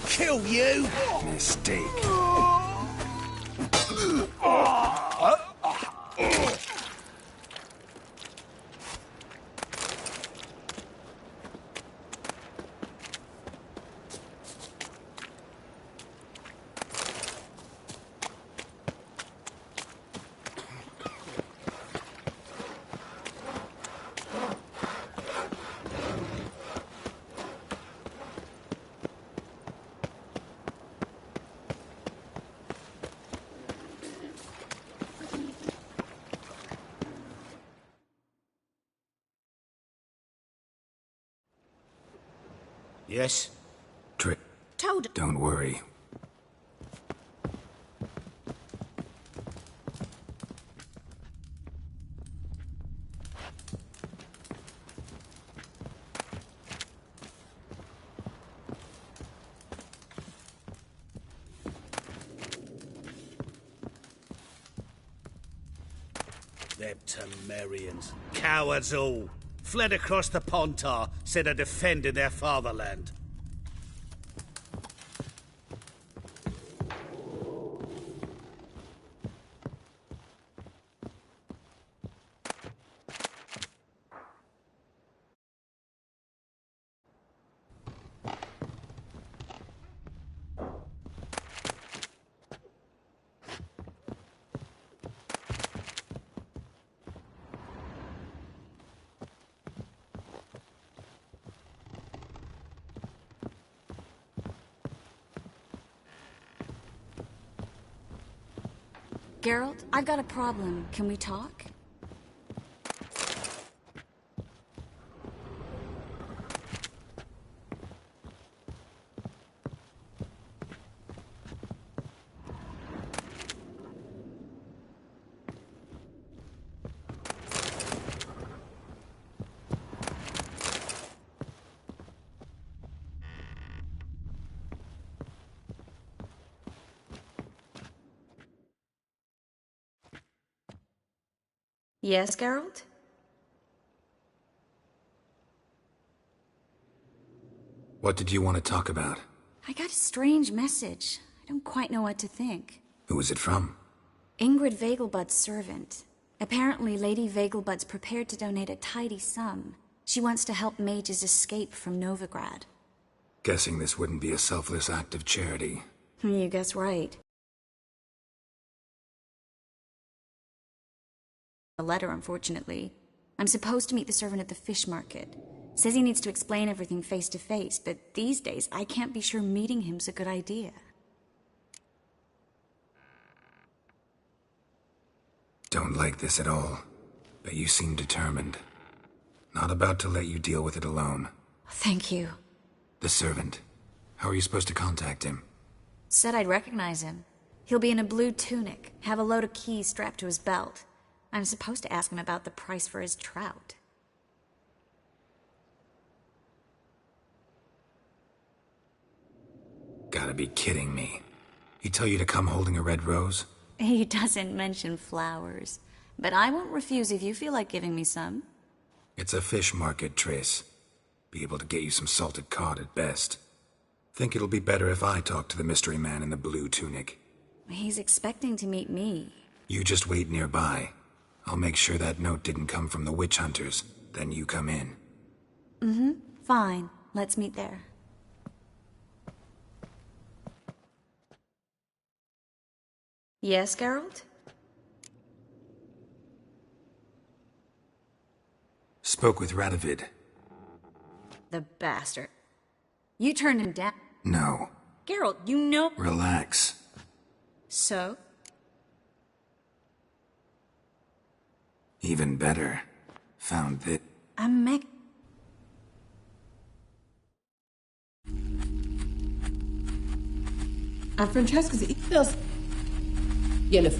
kill you! Mistake. Yes? Trick. Toad. Don't worry. Them Temerians. Cowards all. Fled across the Pontar, said are defending their fatherland. Geralt, I've got a problem. Can we talk? Yes, Geralt? What did you want to talk about? I got a strange message. I don't quite know what to think. Who was it from? Ingrid Vegelbud's servant. Apparently, Lady Vegelbud's prepared to donate a tidy sum. She wants to help mages escape from Novigrad. Guessing this wouldn't be a selfless act of charity. You guess right. A letter, unfortunately. I'm supposed to meet the servant at the fish market. Says he needs to explain everything face to face, but these days I can't be sure meeting him's a good idea. Don't like this at all, but you seem determined. Not about to let you deal with it alone. Thank you. The servant. How are you supposed to contact him? Said I'd recognize him. He'll be in a blue tunic, have a load of keys strapped to his belt. I'm supposed to ask him about the price for his trout. Gotta be kidding me. He tell you to come holding a red rose? He doesn't mention flowers, but I won't refuse if you feel like giving me some. It's a fish market, Triss. Be able to get you some salted cod at best. Think it'll be better if I talk to the mystery man in the blue tunic. He's expecting to meet me. You just wait nearby. I'll make sure that note didn't come from the witch hunters. Then you come in. Mm-hmm. Fine. Let's meet there. Yes, Geralt? Spoke with Radovid. The bastard. You turned him down. No. Geralt, you know... Relax. So? Even better. Found that... I'm Francesca's emails. Yennefer.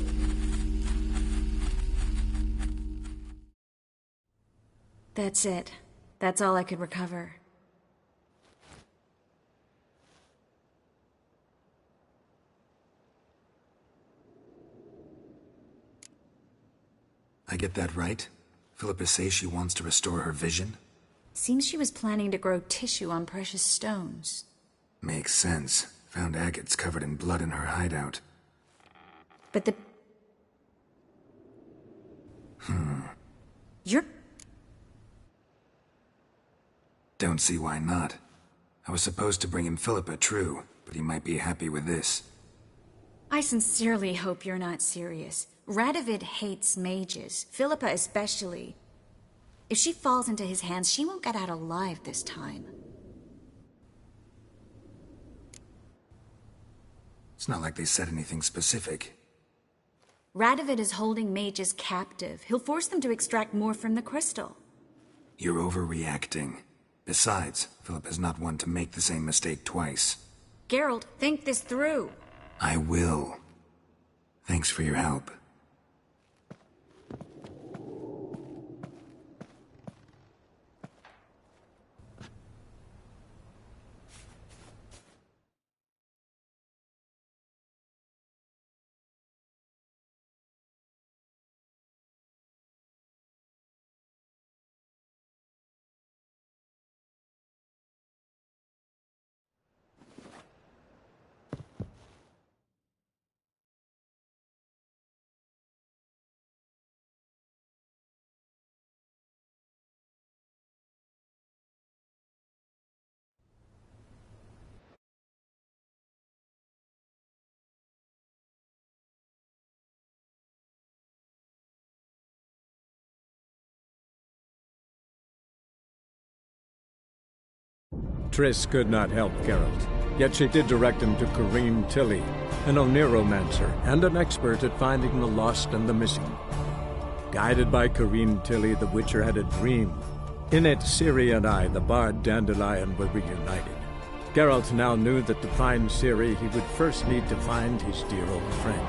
That's it. That's all I could recover. I get that right? Philippa says she wants to restore her vision? Seems she was planning to grow tissue on precious stones. Makes sense. Found agates covered in blood in her hideout. But the... You're... Don't see why not. I was supposed to bring him Philippa, true, but he might be happy with this. I sincerely hope you're not serious. Radovid hates mages, Philippa especially. If she falls into his hands, she won't get out alive this time. It's not like they said anything specific. Radovid is holding mages captive. He'll force them to extract more from the crystal. You're overreacting. Besides, Philippa's not one to make the same mistake twice. Geralt, think this through. I will. Thanks for your help. Triss could not help Geralt, yet she did direct him to Corrine Tilly, an Oniromancer and an expert at finding the lost and the missing. Guided by Corrine Tilly, the Witcher had a dream. In it, Ciri and I, the bard Dandelion, were reunited. Geralt now knew that to find Ciri, he would first need to find his dear old friend.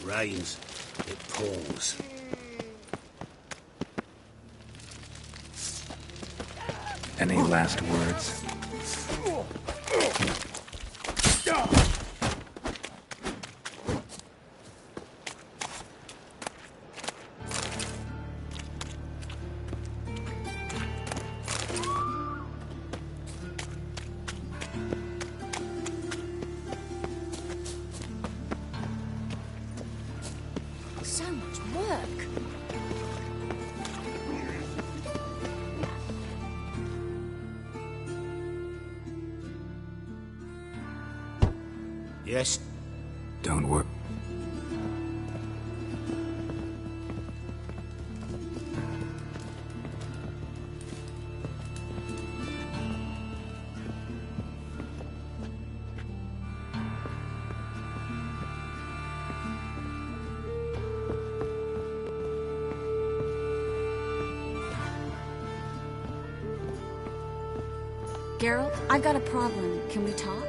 Rains, it pours. Any last words? So much work. Yes? Don't worry. Geralt, I've got a problem. Can we talk?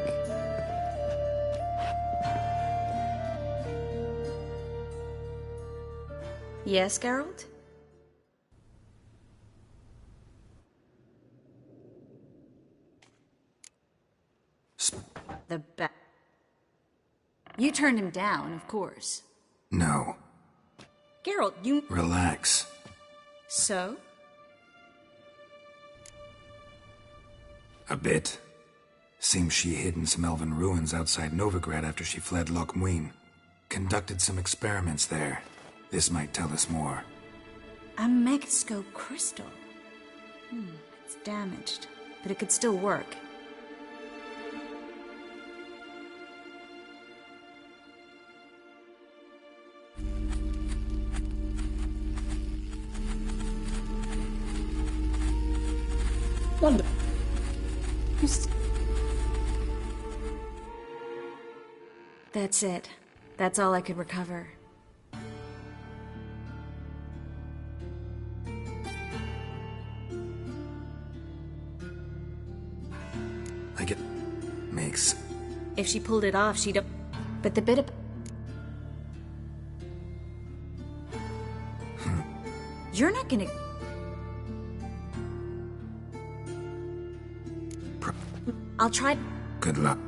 Yes, Geralt? The You turned him down, of course. No. Geralt, you... Relax. So? A bit. Seems she hid in some elven ruins outside Novigrad after she fled Loch Muin. Conducted some experiments there. This might tell us more. A megascope crystal. It's damaged, but it could still work. Wonder. That's it. That's all I could recover. I get... makes... If she pulled it off, she'd... But the bit of... You're not gonna... I'll try... Good luck.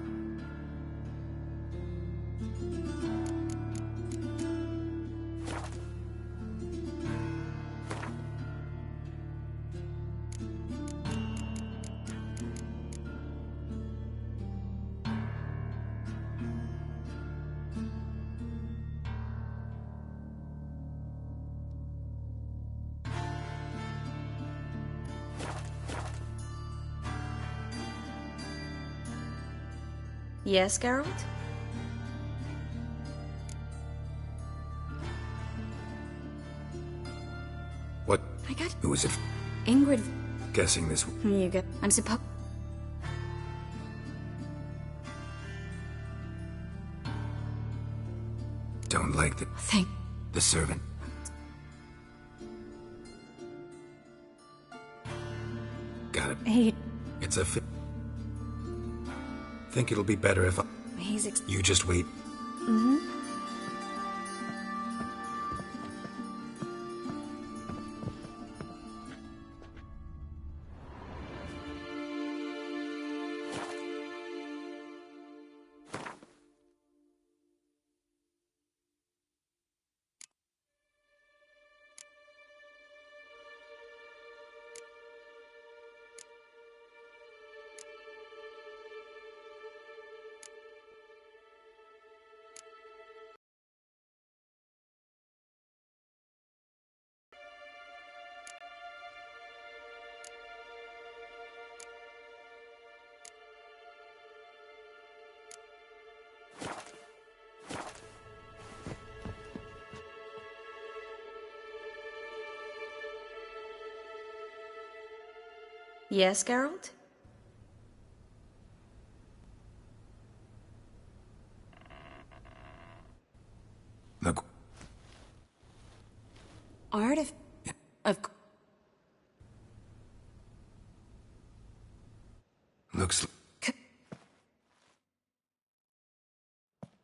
Yes, Geralt? What? I got... Who is it? Ingrid... Guessing this... You go... I'm supposed... Don't like the... Thank... the servant. Got it. He... It's a Think it'll be better if I... He's You just wait. Yes, Geralt? Look. Art of... Looks...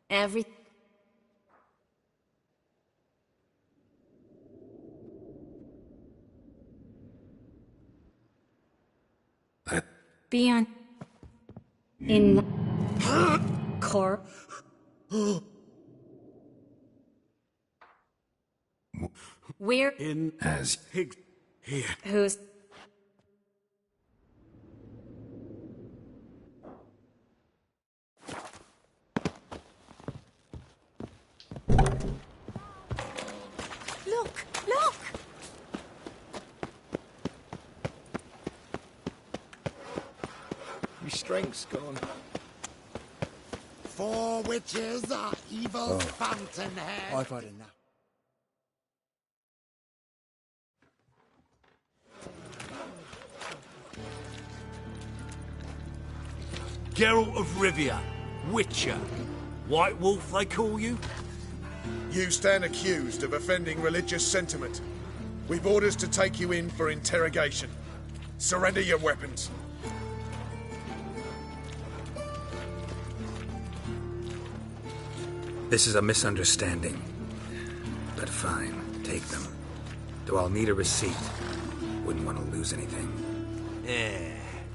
Every... Beyond... In... Core... We're... In... As... Higgs... Here. Who's... Look! Look! My strength's gone. 4 witches are evil fountainhead. I've had enough. Geralt of Rivia, Witcher. White Wolf, they call you? You stand accused of offending religious sentiment. We've orders to take you in for interrogation. Surrender your weapons. This is a misunderstanding. But fine, take them. Though I'll need a receipt. Wouldn't want to lose anything.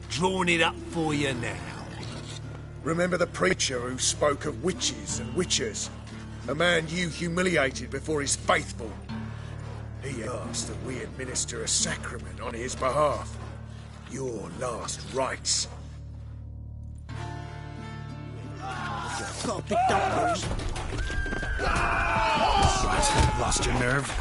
Drawing it up for you now. Remember the preacher who spoke of witches and witchers? A man you humiliated before his faithful. He asked that we administer a sacrament on his behalf. Your last rites. Got picked up, What? Lost your nerve?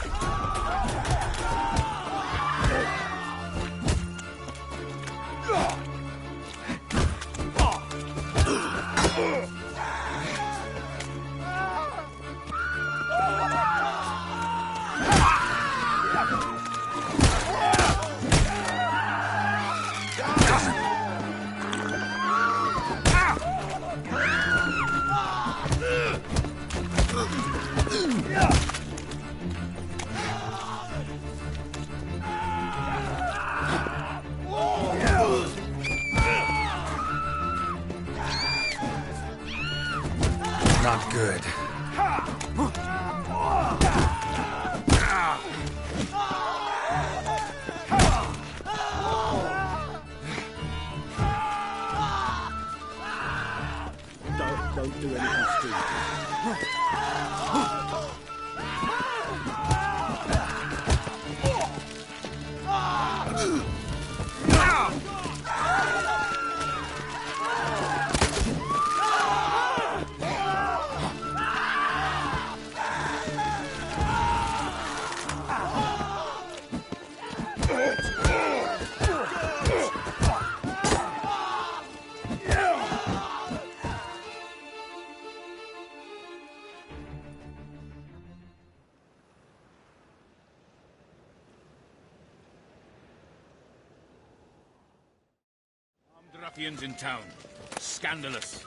Not good. Don't do anything stupid. Ruffians in town. Scandalous.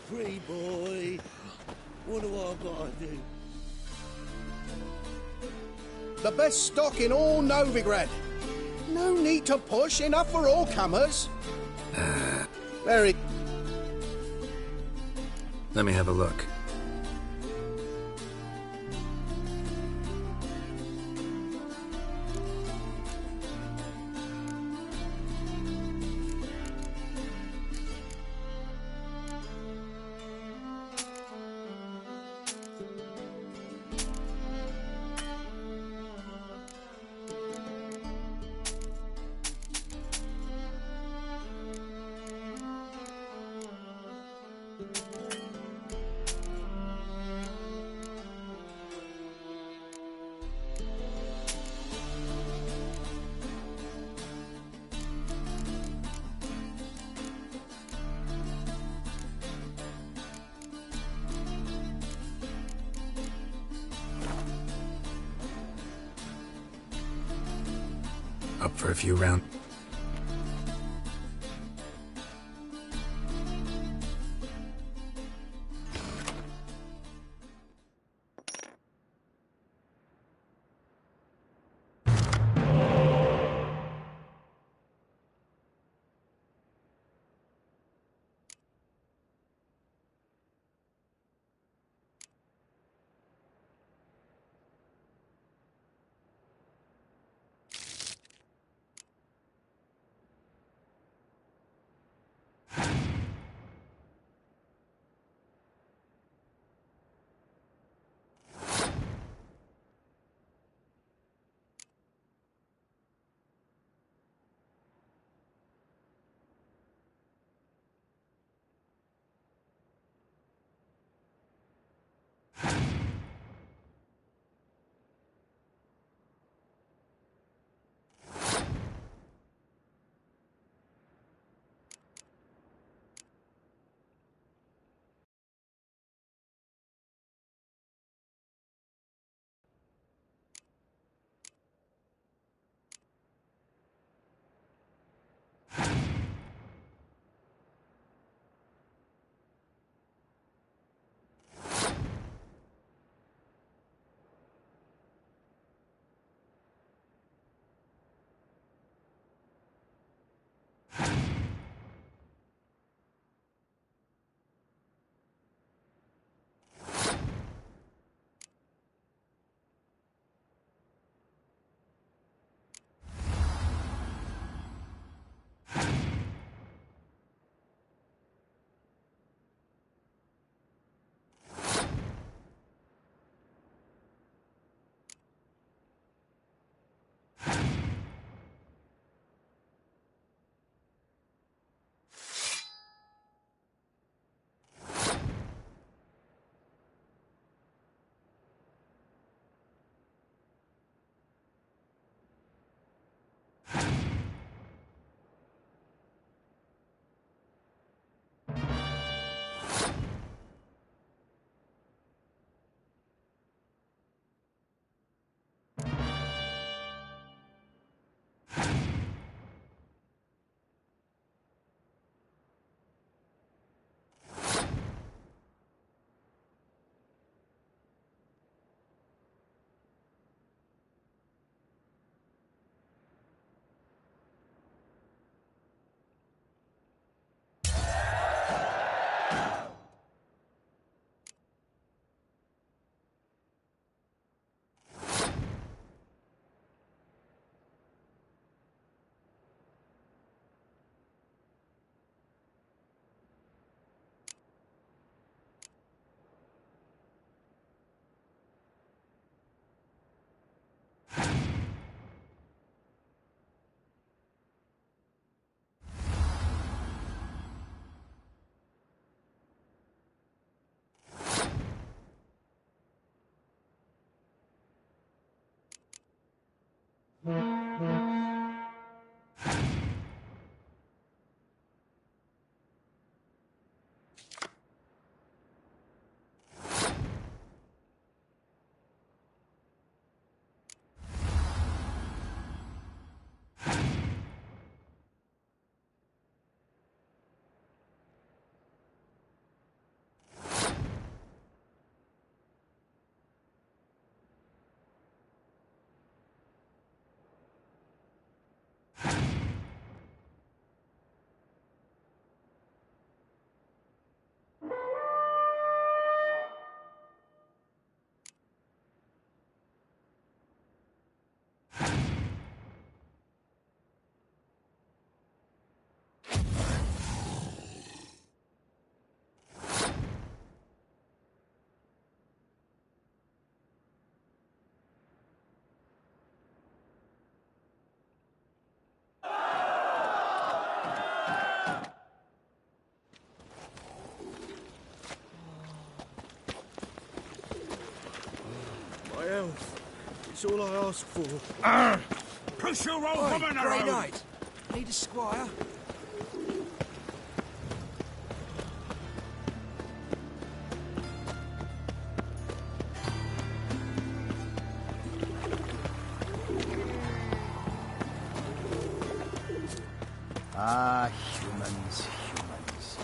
Free boy. What do I gotta do? The best stock in all Novigrad. No need to push, enough for all comers. Very. Let me have a look. Up for a few rounds. health. It's all I ask for. Push your old woman Grey around! Knight. Need a squire? Ah, humans, humans.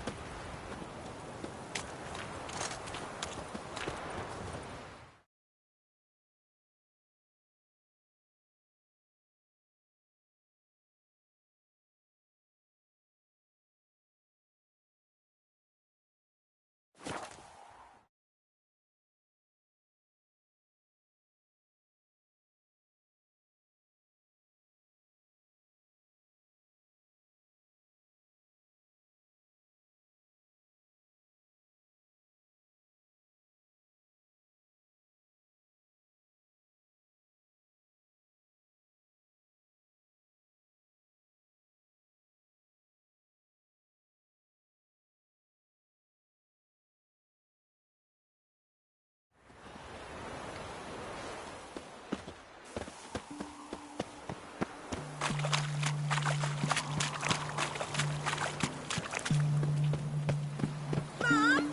Mum,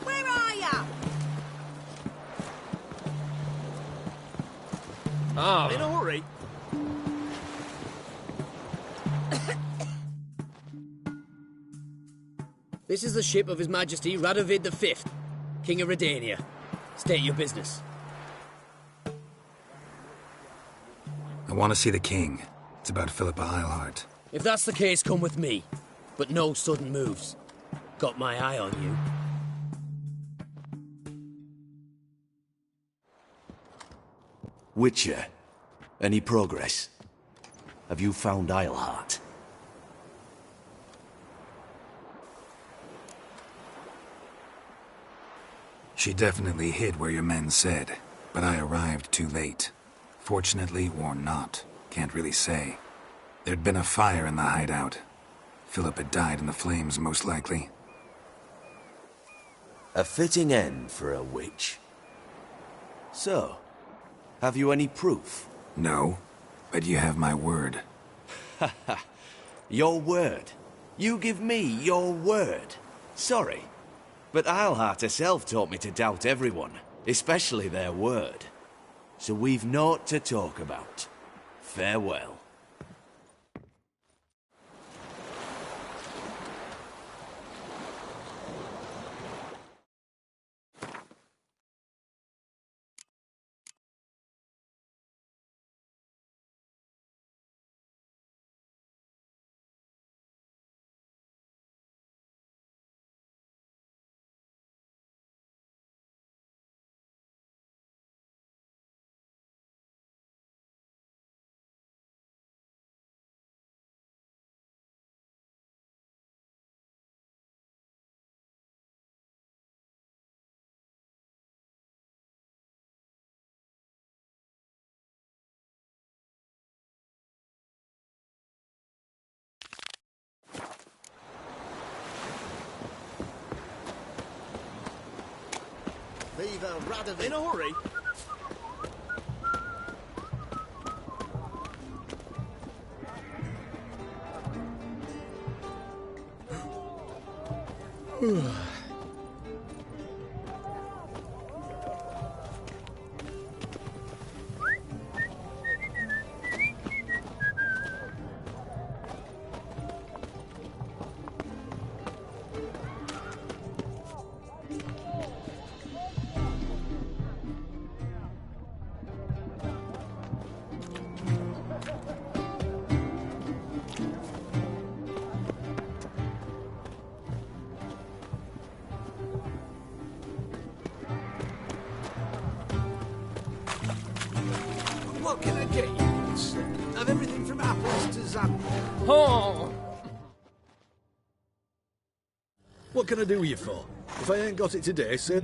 where are ya? Ah, in a hurry. This is the ship of His Majesty Radovid V, King of Redania. State your business. I want to see the king. It's about Philippa Eilhart. If that's the case, come with me. But no sudden moves. Got my eye on you. Witcher, any progress? Have you found Eilhart? She definitely hid where your men said, but I arrived too late. Fortunately or not, can't really say. There'd been a fire in the hideout. Philip had died in the flames, most likely. A fitting end for a witch. So, have you any proof? No, but you have my word. Your word? You give me your word? Sorry, but Eilhart herself taught me to doubt everyone, especially their word. So we've naught to talk about. Farewell. Viva Radovid. In a hurry. What can I get you? Have everything from apples to Zambia. Oh! What can I do you for? If I ain't got it today, sir.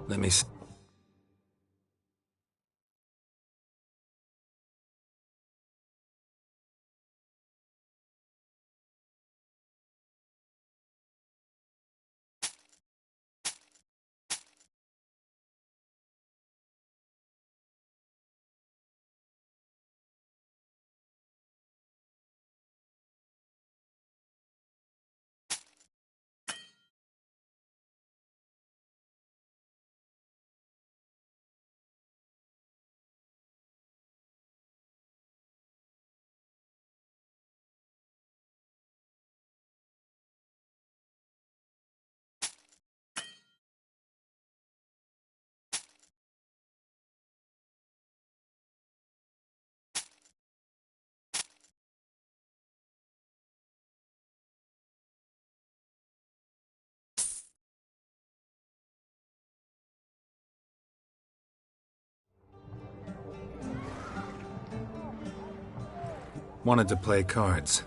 Let me see. Wanted to play cards.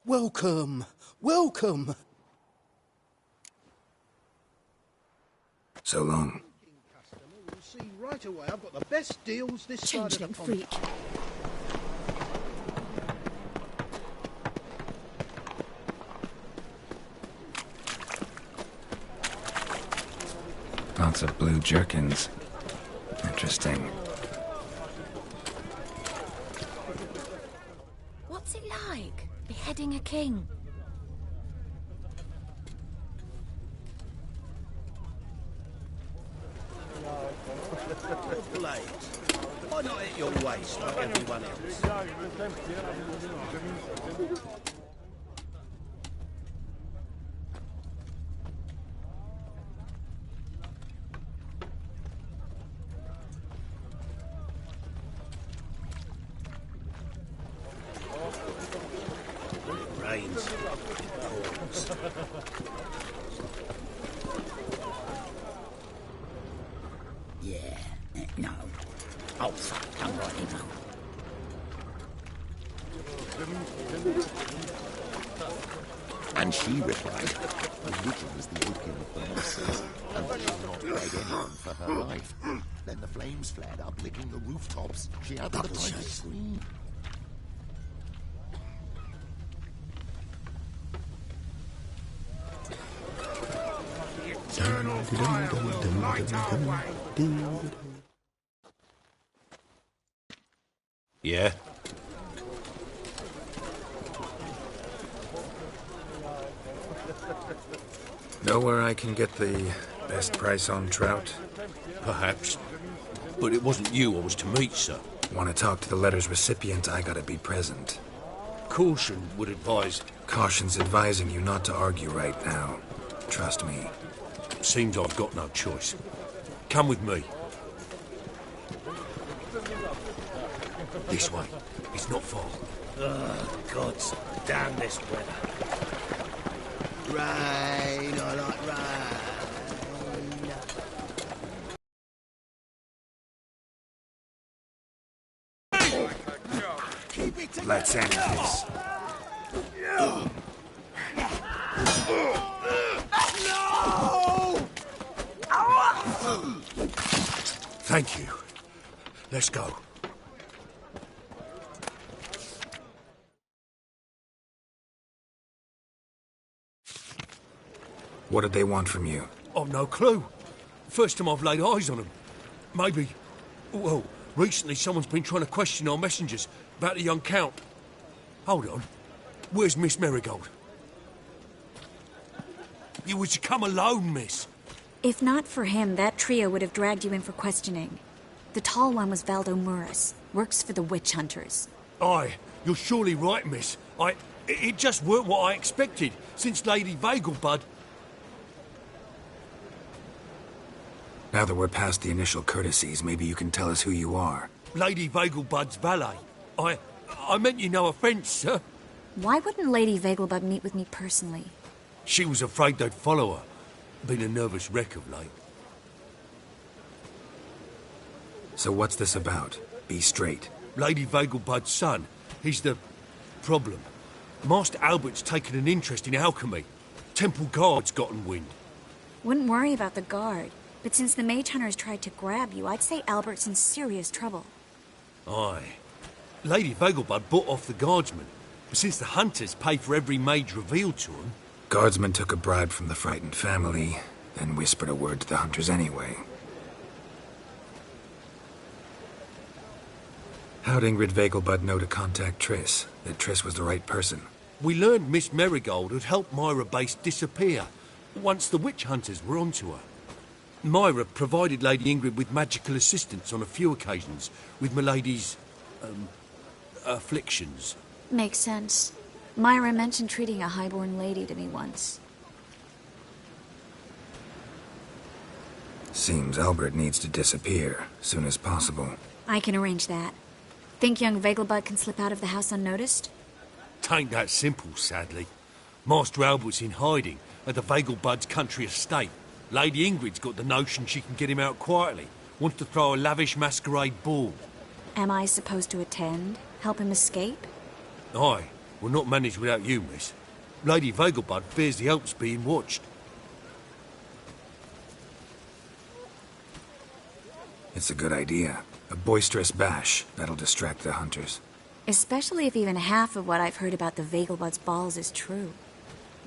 Welcome, welcome. So long. You'll see right away I've got the best deals this side of the Changeling pond. freak. Lots of blue jerkins. Interesting. What's it like, beheading a king? Blade. Why not at your waist like everyone else? It rains. It pours. Yeah, no. Oh, fuck, I'm right, no. And she replied, religion is the opium of the masses, and that she'll not beg anyone for her life. Then the flames flared up, licking the rooftops. She uttered a private scream. Eternal fire will light our way. Yeah? Know where I can get the best price on trout? Perhaps. But it wasn't you I was to meet, sir. Want to talk to the letter's recipient, I gotta be present. Caution would advise... Caution's advising you not to argue right now. Trust me. Seems I've got no choice. Come with me. This way. It's not far. Oh, gods, damn this weather. Rain, I like rain. Let's end this. No! Thank you. Let's go. What did they want from you? I've no clue. First time I've laid eyes on them. Maybe... Well, recently someone's been trying to question our messengers about the young Count. Hold on. Where's Miss Marigold? You was to come alone, miss. If not for him, that trio would have dragged you in for questioning. The tall one was Valdo Muris, works for the witch hunters. Aye, you're surely right, miss. It just weren't what I expected, since Lady Vegelbud... Now that we're past the initial courtesies, maybe you can tell us who you are. Lady Vegelbud's valet. I meant you no offence, sir. Why wouldn't Lady Vegelbud meet with me personally? She was afraid they'd follow her. Been a nervous wreck of late. So what's this about? Be straight. Lady Vegelbud's son. He's the... problem. Master Albert's taken an interest in alchemy. Temple Guard's gotten wind. Wouldn't worry about the guard. But since the mage hunters tried to grab you, I'd say Albert's in serious trouble. Aye. Lady Vegelbud bought off the guardsmen. But since the hunters pay for every mage revealed to them... Guardsmen took a bribe from the frightened family, then whispered a word to the hunters anyway. How'd Ingrid Vegelbud know to contact Triss? That Triss was the right person? We learned Miss Marigold had helped Myra Base disappear, once the witch hunters were onto her. Myra provided Lady Ingrid with magical assistance on a few occasions, with Milady's... afflictions. Makes sense. Myra mentioned treating a highborn lady to me once. Seems Albert needs to disappear, soon as possible. I can arrange that. Think young Vegelbud can slip out of the house unnoticed? Tain't that simple, sadly. Master Albert's in hiding at the Vegelbud's country estate. Lady Ingrid's got the notion she can get him out quietly. Wants to throw a lavish masquerade ball. Am I supposed to attend? Help him escape? Aye. We'll not manage without you, miss. Lady Vegelbud fears the Alps being watched. It's a good idea. A boisterous bash. That'll distract the hunters. Especially if even half of what I've heard about the Vegelbud's balls is true.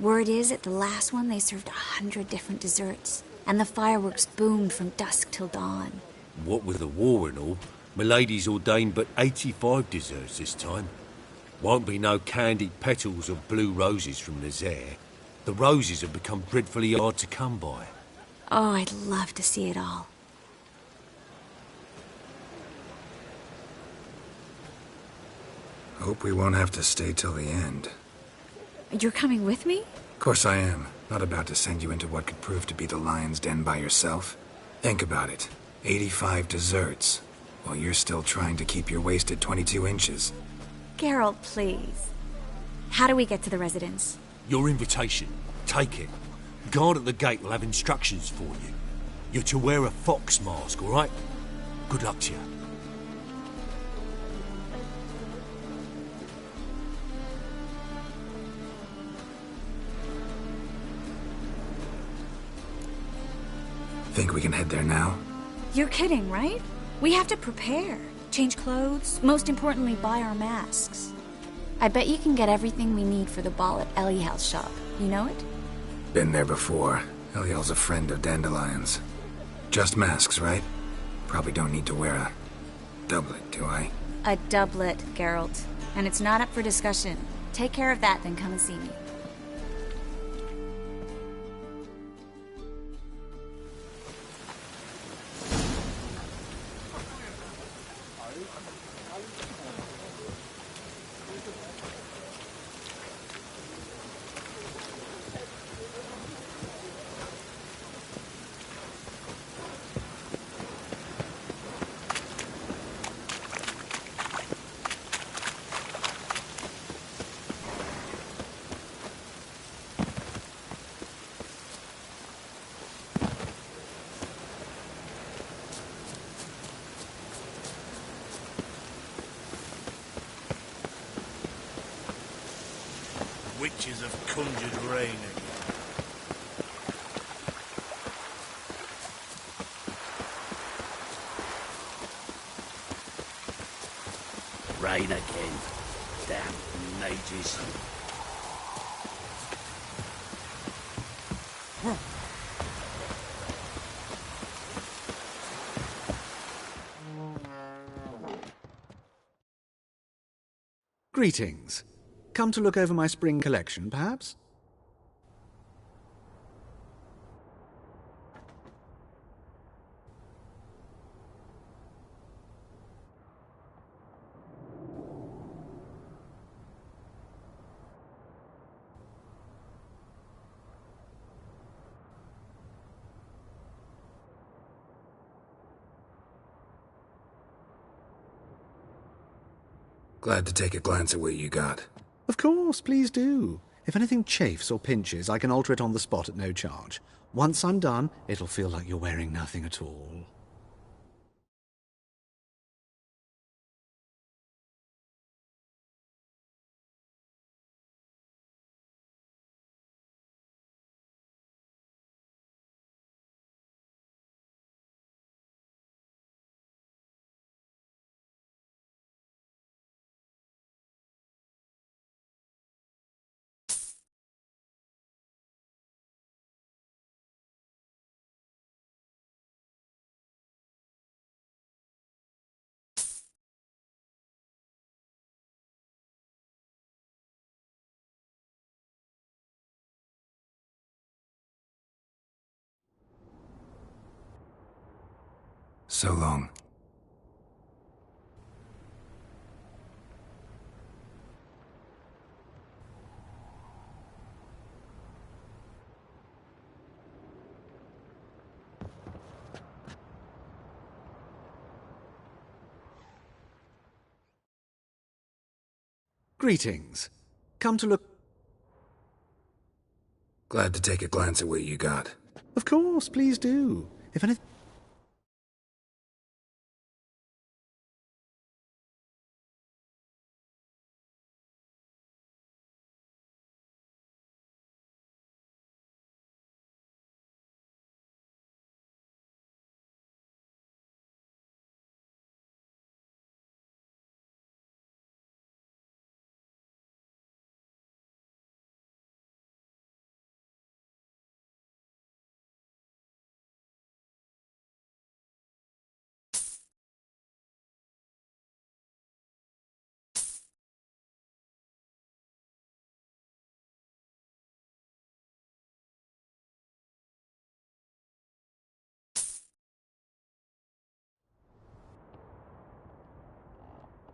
Word is, at the last one, they served 100 different desserts, and the fireworks boomed from dusk till dawn. What with the war and all, Milady's ordained but 85 desserts this time. Won't be no candied petals or blue roses from Nazaire. The roses have become dreadfully hard to come by. Oh, I'd love to see it all. Hope we won't have to stay till the end. You're coming with me? Of course I am. Not about to send you into what could prove to be the lion's den by yourself. Think about it. 85 desserts, while you're still trying to keep your waist at 22 inches. Geralt, please. How do we get to the residence? Your invitation. Take it. Guard at the gate will have instructions for you. You're to wear a fox mask, all right? Good luck to you. Think we can head there now? You're kidding, right? We have to prepare. Change clothes. Most importantly, buy our masks. I bet you can get everything we need for the ball at Elihel's shop. You know it? Been there before. Eliel's a friend of Dandelion's. Just masks, right? Probably don't need to wear a doublet, do I? A doublet, Geralt. And it's not up for discussion. Take care of that, then come and see me. Witches have conjured rain again. Rain again. Damn mages. Greetings. Come to look over my spring collection, perhaps? Glad to take a glance at what you got. Of course, please do. If anything chafes or pinches, I can alter it on the spot at no charge. Once I'm done, it'll feel like you're wearing nothing at all. So long. Greetings. Come to look... Glad to take a glance at what you got. Of course, please do. If anything...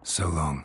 So long.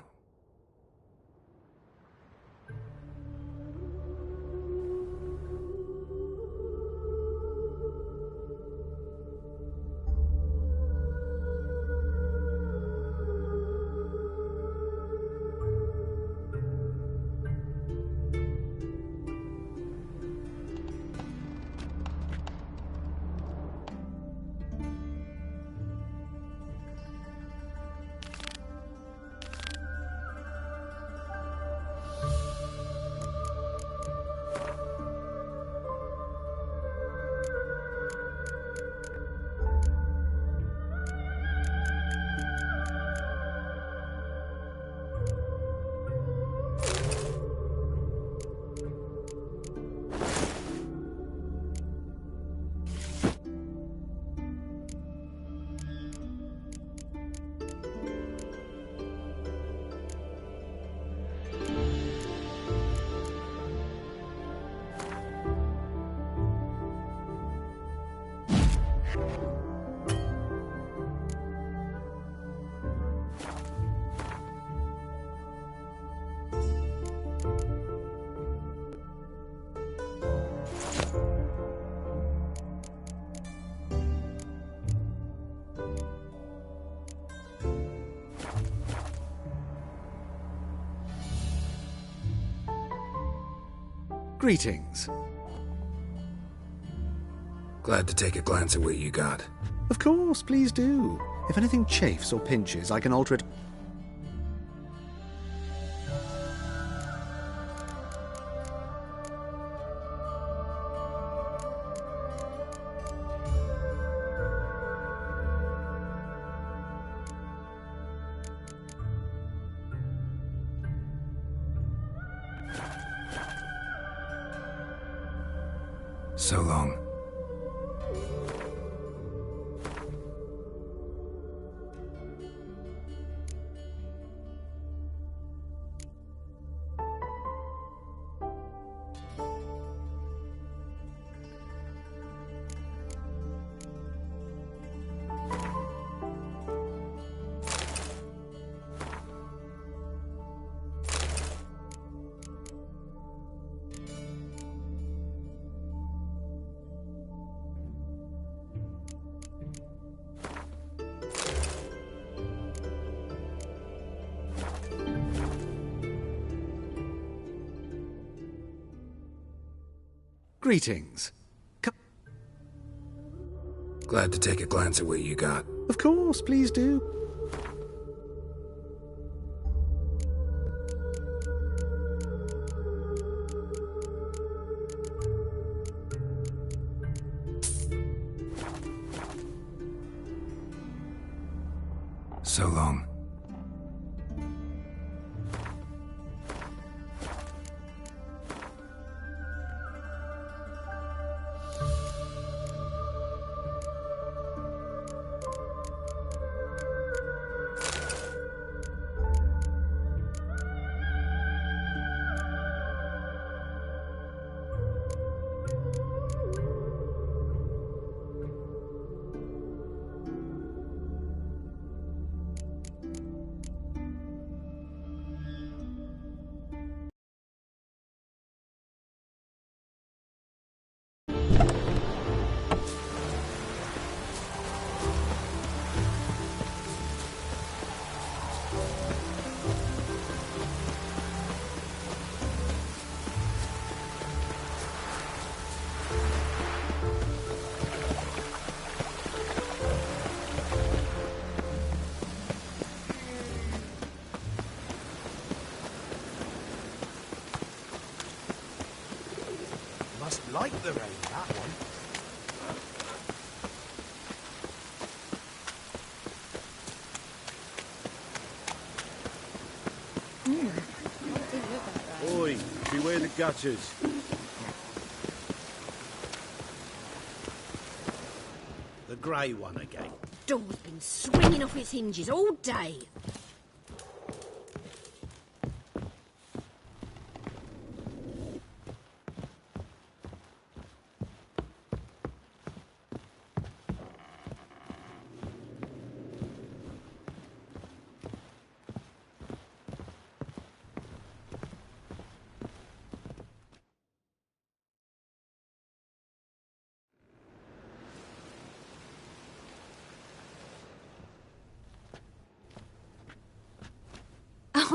Greetings. Glad to take a glance at what you got. Of course, please do. If anything chafes or pinches, I can alter it. So long. Greetings. Glad to take a glance at what you got. Of course, please do. So long. Like the rain, that one. Oi, beware the gutters. The grey one again. Door's been swinging off its hinges all day.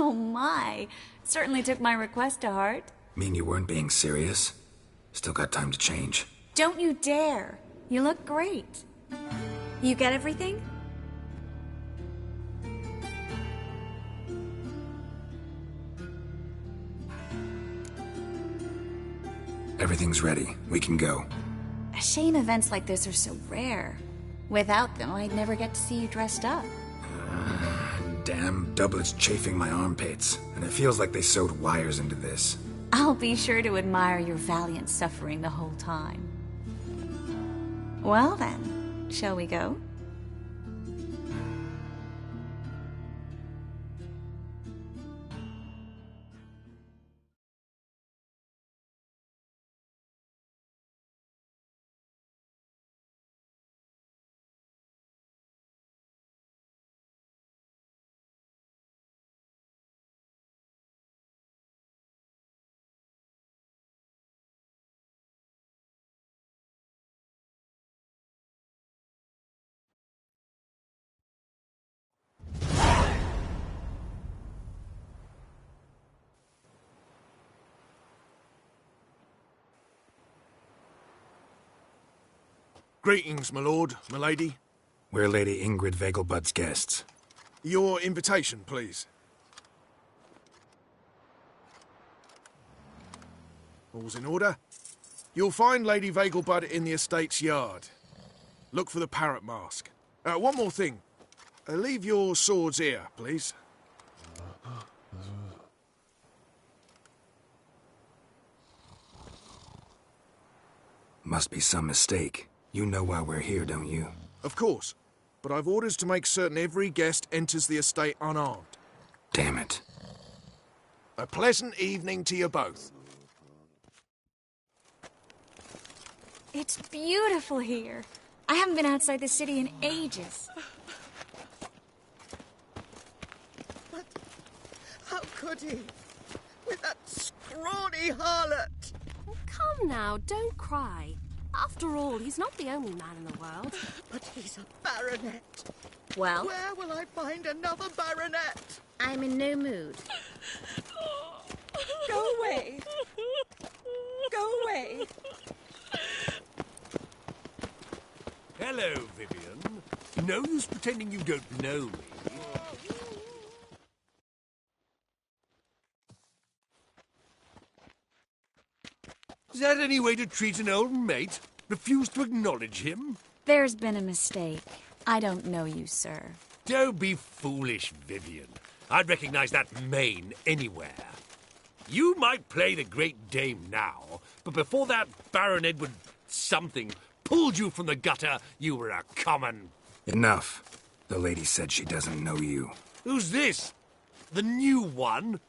Oh my. Certainly took my request to heart. Mean you weren't being serious? Still got time to change. Don't you dare. You look great. You get everything? Everything's ready. We can go. A shame events like this are so rare. Without them, I'd never get to see you dressed up. Damn doublet's chafing my armpits, and it feels like they sewed wires into this. I'll be sure to admire your valiant suffering the whole time. Well then, shall we go? Greetings, my lord, my lady. We're Lady Ingrid Vegelbud's guests. Your invitation, please. All's in order. You'll find Lady Vegelbud in the estate's yard. Look for the parrot mask. One more thing. Leave your swords here, please. Must be some mistake. You know why we're here, don't you? Of course. But I've orders to make certain every guest enters the estate unarmed. Damn it. A pleasant evening to you both. It's beautiful here. I haven't been outside the city in ages. But how could he? With that scrawny harlot! Come now, don't cry. After all, he's not the only man in the world. But he's a baronet. Well? Where will I find another baronet? I'm in no mood. Go away. Go away. Hello, Vivian. No use pretending you don't know me. Is that any way to treat an old mate? Refuse to acknowledge him? There's been a mistake. I don't know you, sir. Don't be foolish, Vivian. I'd recognize that mane anywhere. You might play the Great Dame now, but before that Baron Edward something pulled you from the gutter, you were a common... Enough. The lady said she doesn't know you. Who's this? The new one?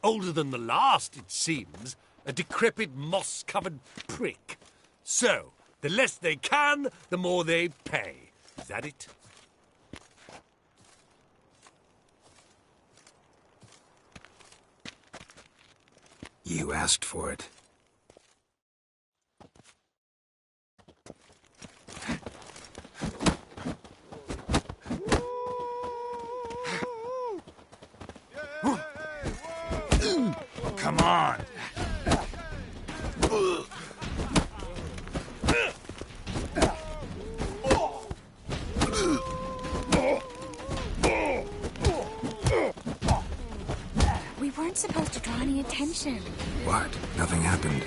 Older than the last, it seems. A decrepit, moss-covered prick. So, the less they can, the more they pay. Is that it? You asked for it. Come on. We weren't supposed to draw any attention. What? Nothing happened.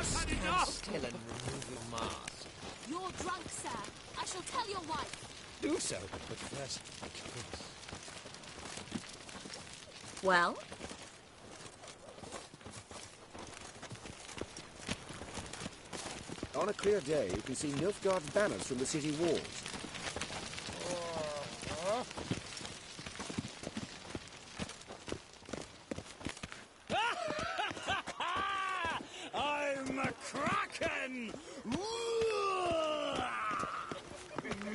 Still and remove your mask. You're drunk, sir. I shall tell your wife. Do so, but first, kiss. Well? On a clear day, you can see Nilfgaard's banners from the city walls. I'm a kraken!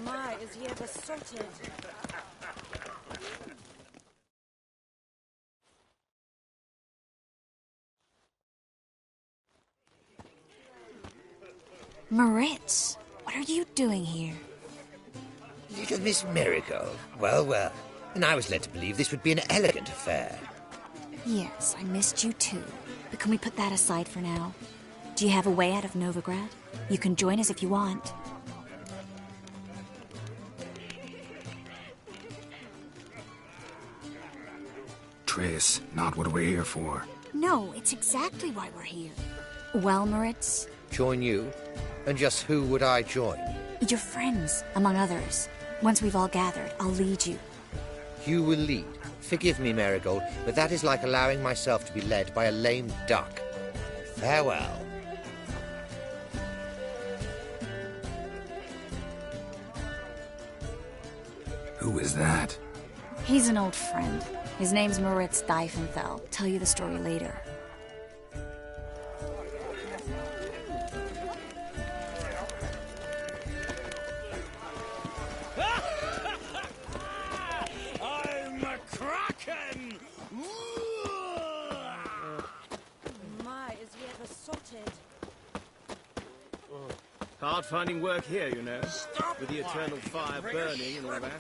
My, is he ever sorted? Moritz, what are you doing here? Little Miss Miracle. Well, well. And I was led to believe this would be an elegant affair. Yes, I missed you too. But can we put that aside for now? Do you have a way out of Novigrad? You can join us if you want. Triss, not what we're here for. No, it's exactly why we're here. Well, Moritz? Join you? And just who would I join? Your friends, among others. Once we've all gathered, I'll lead you. You will lead. Forgive me, Marigold, but that is like allowing myself to be led by a lame duck. Farewell. Who is that? He's an old friend. His name's Moritz Diefenfeld. Tell you the story later. I'm a kraken! My, is he ever sorted? Hard finding work here, you know. With the eternal fire burning and all that.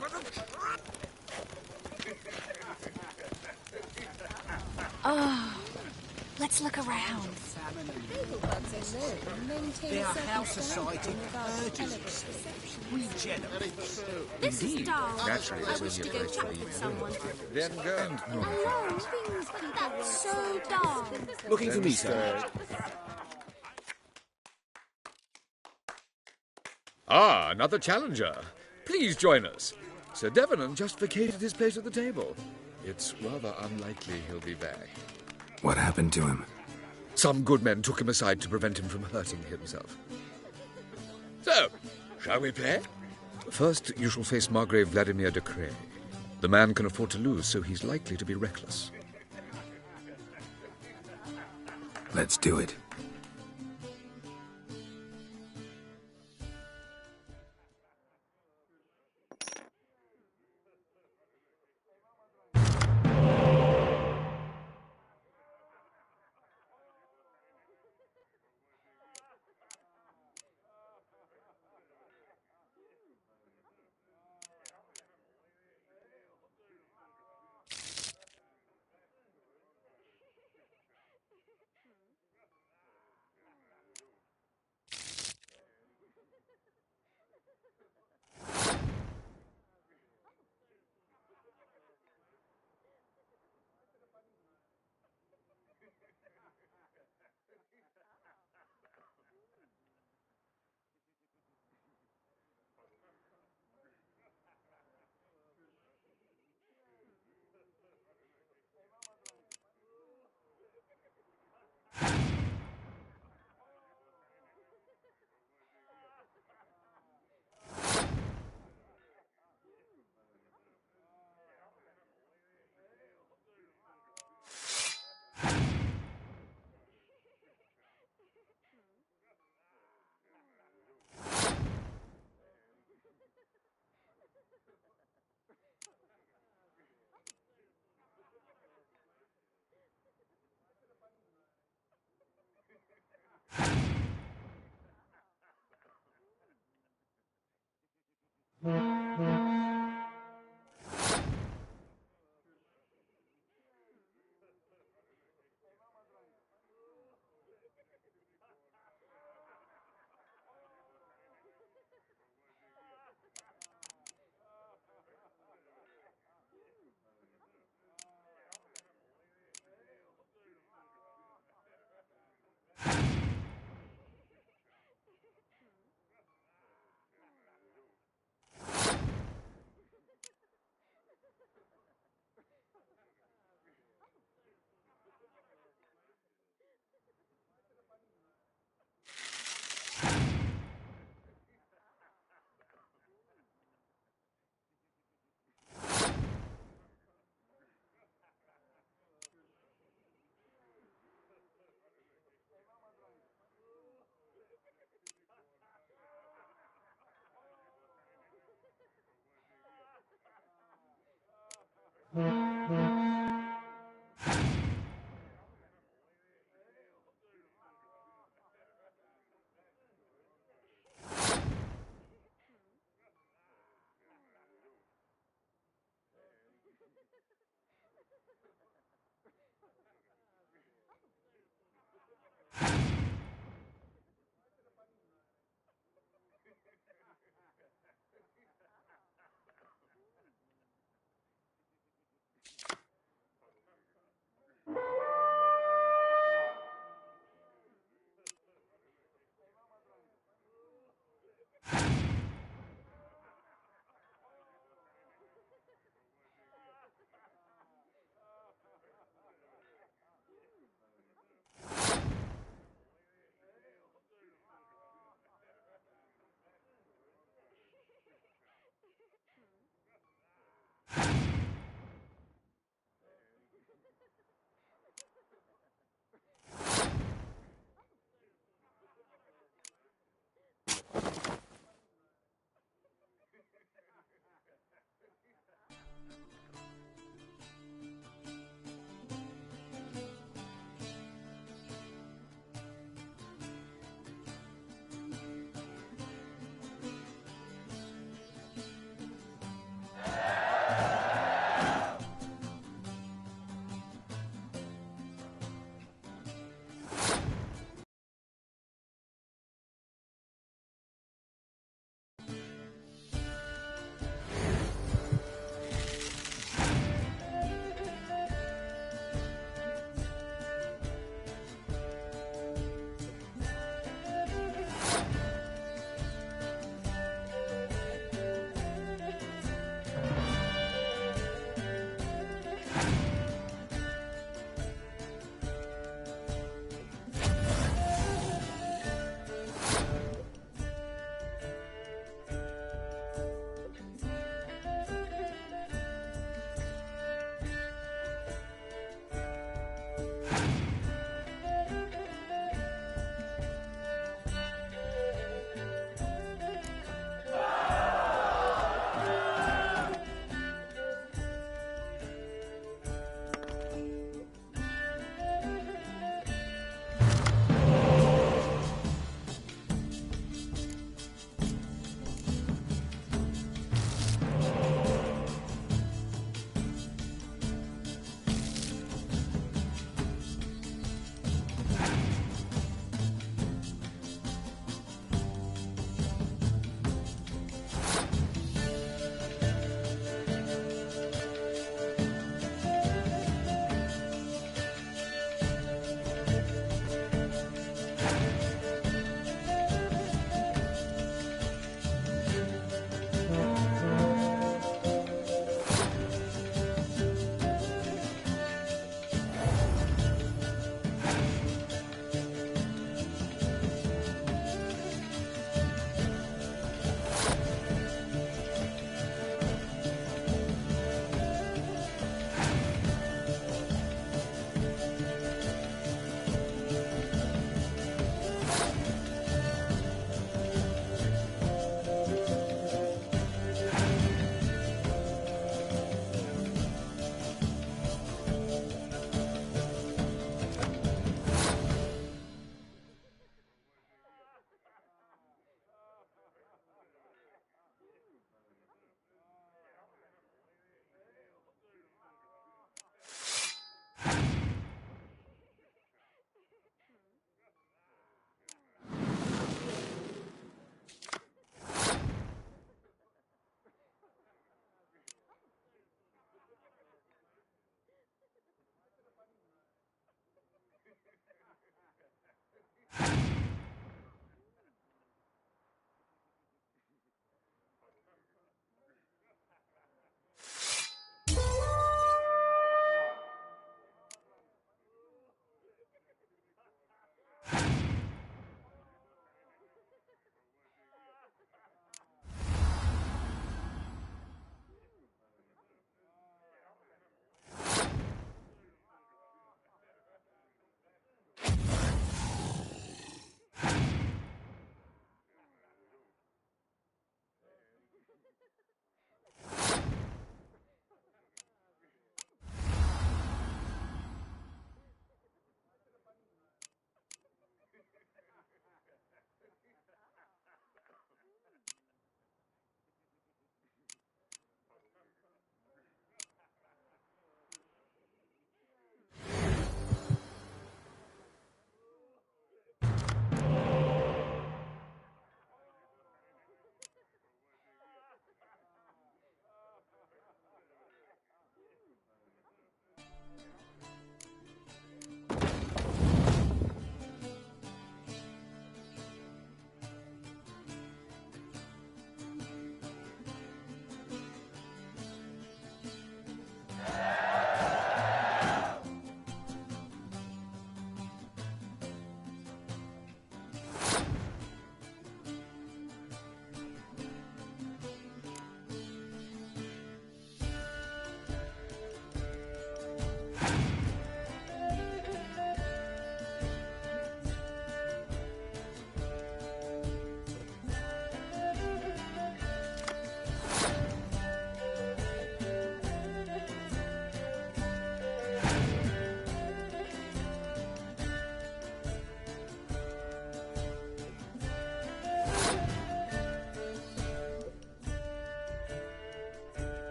Oh, let's look around. Their house society urges regenerate. This is dull. Naturally, I it's wish to only a go place chat where you with someone. Then go and That's so dull. Looking for me, sir? Ah, another challenger. Please join us. Sir Devenant just vacated his place at the table. It's rather unlikely he'll be back. What happened to him? Some good men took him aside to prevent him from hurting himself. So, shall we play? First, you shall face Margrave Vladimir de Cray. The man can afford to lose, so he's likely to be reckless. Let's do it.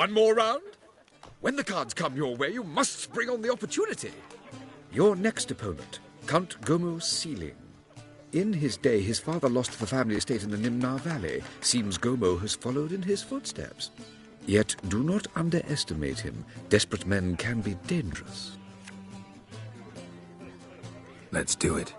One more round? When the cards come your way, you must spring on the opportunity. Your next opponent, Count Gomo Sealing. In his day, his father lost the family estate in the Nimnar Valley. Seems Gomo has followed in his footsteps. Yet do not underestimate him. Desperate men can be dangerous. Let's do it.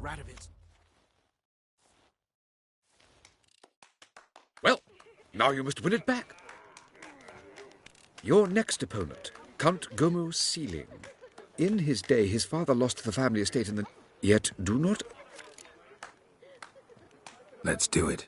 Radovid. Well, now you must win it back. Your next opponent, Count Gomo Sealing. In his day, his father lost the family estate in the... Yet do not... Let's do it.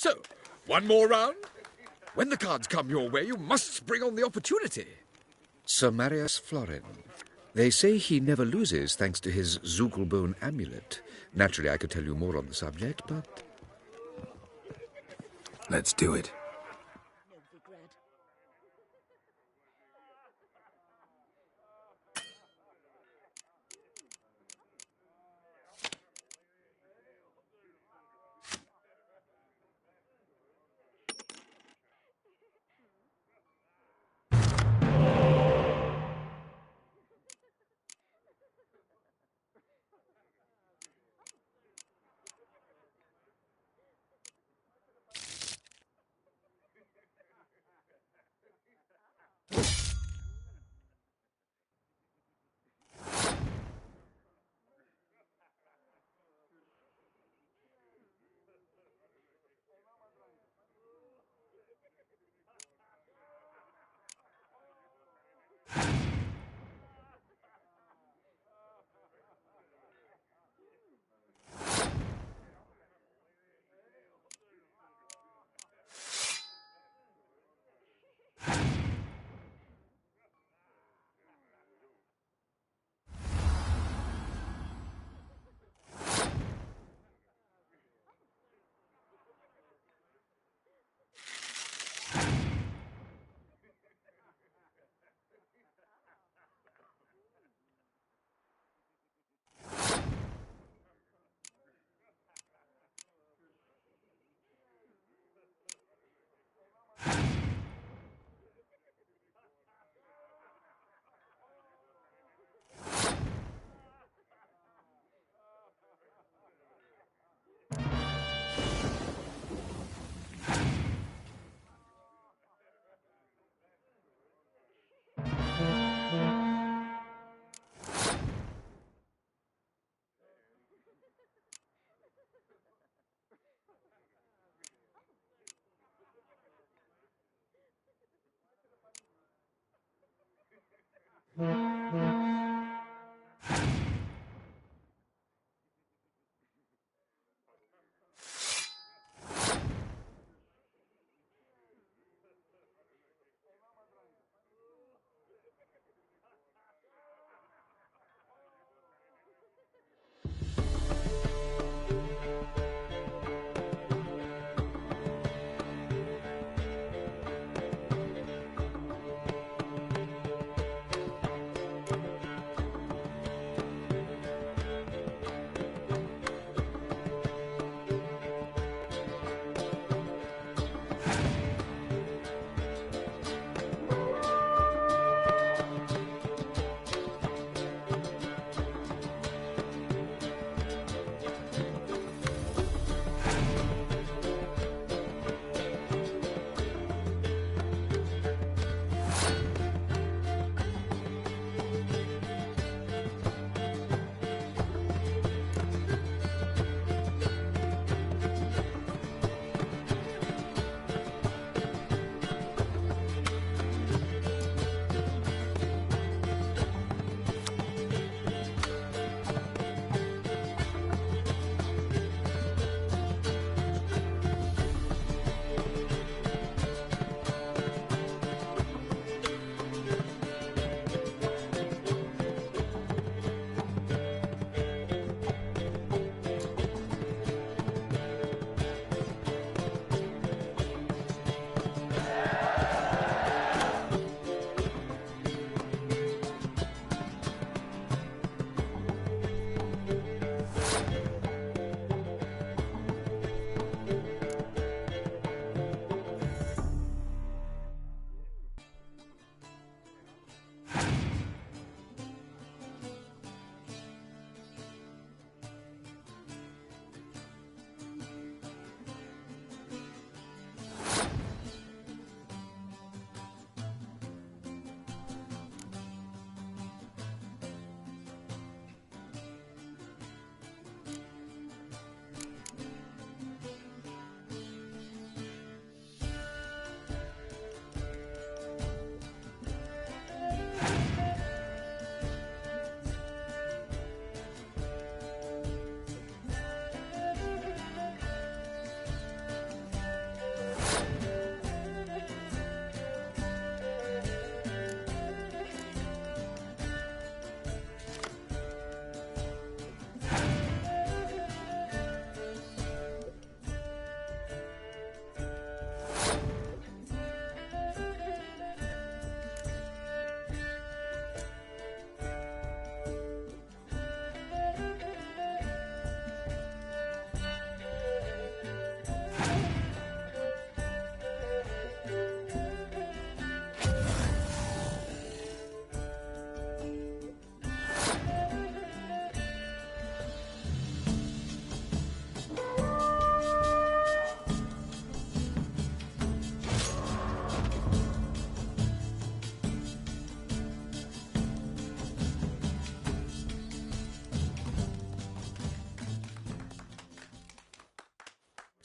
So, one more round? When the cards come your way, you must spring on the opportunity. Sir Marius Florin. They say he never loses thanks to his Zugelbone amulet. Naturally, I could tell you more on the subject, but... Let's do it.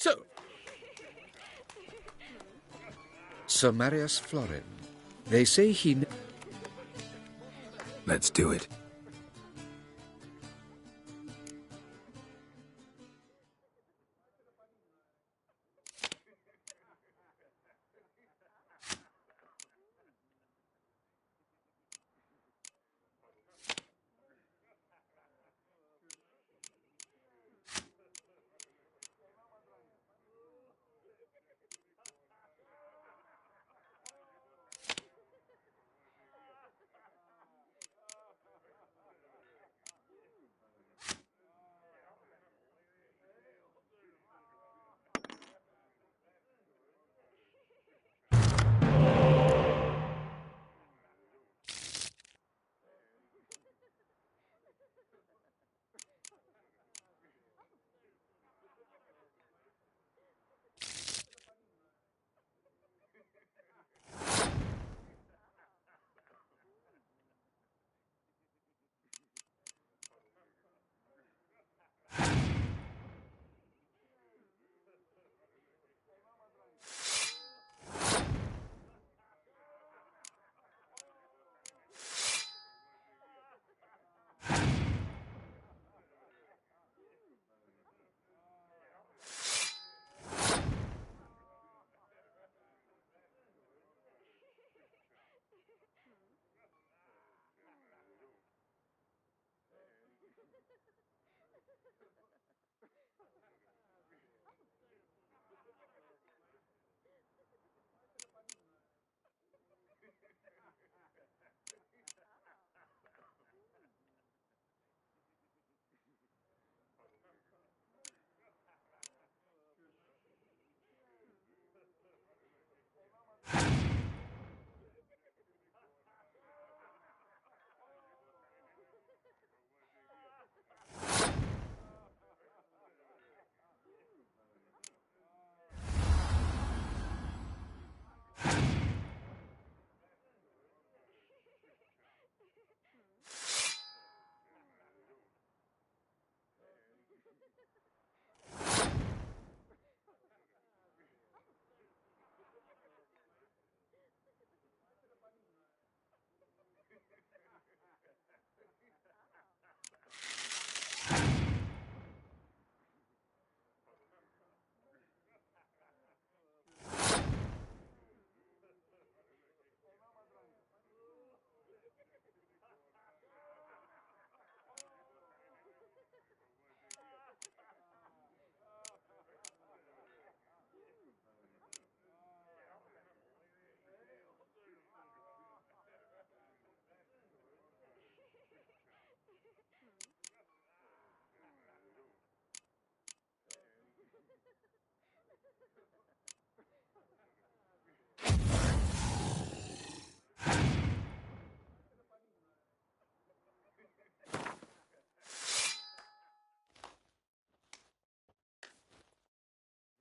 So, Sir Marius Florin. They say he... Let's do it.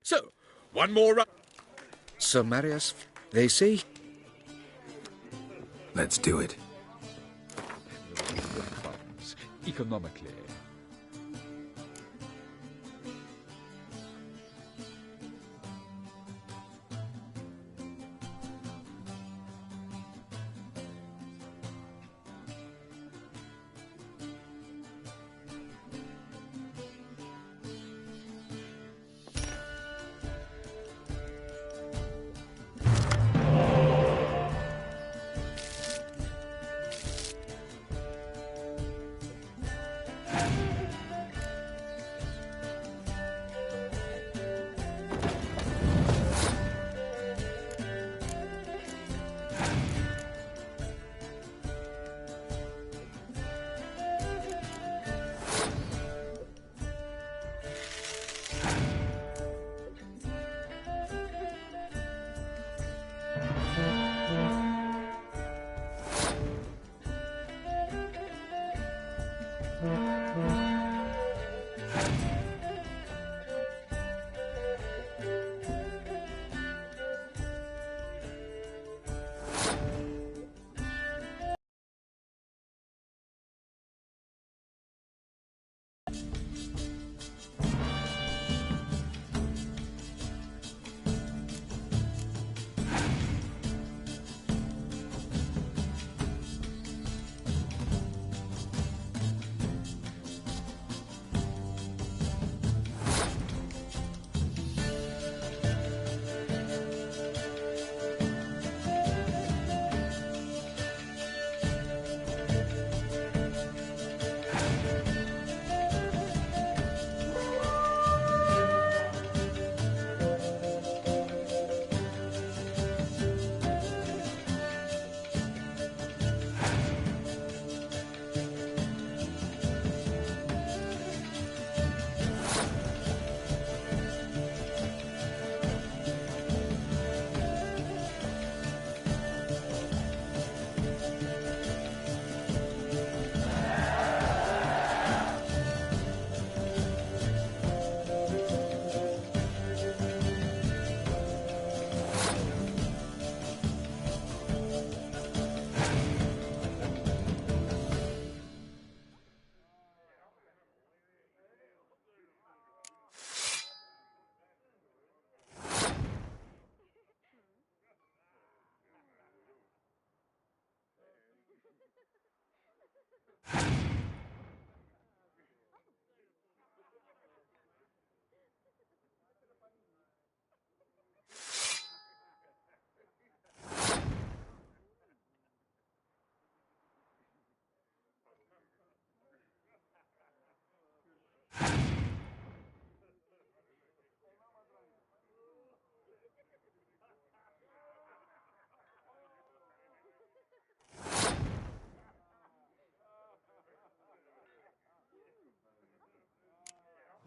So, one more round. Sir Marius, they say? Let's do it. Economically.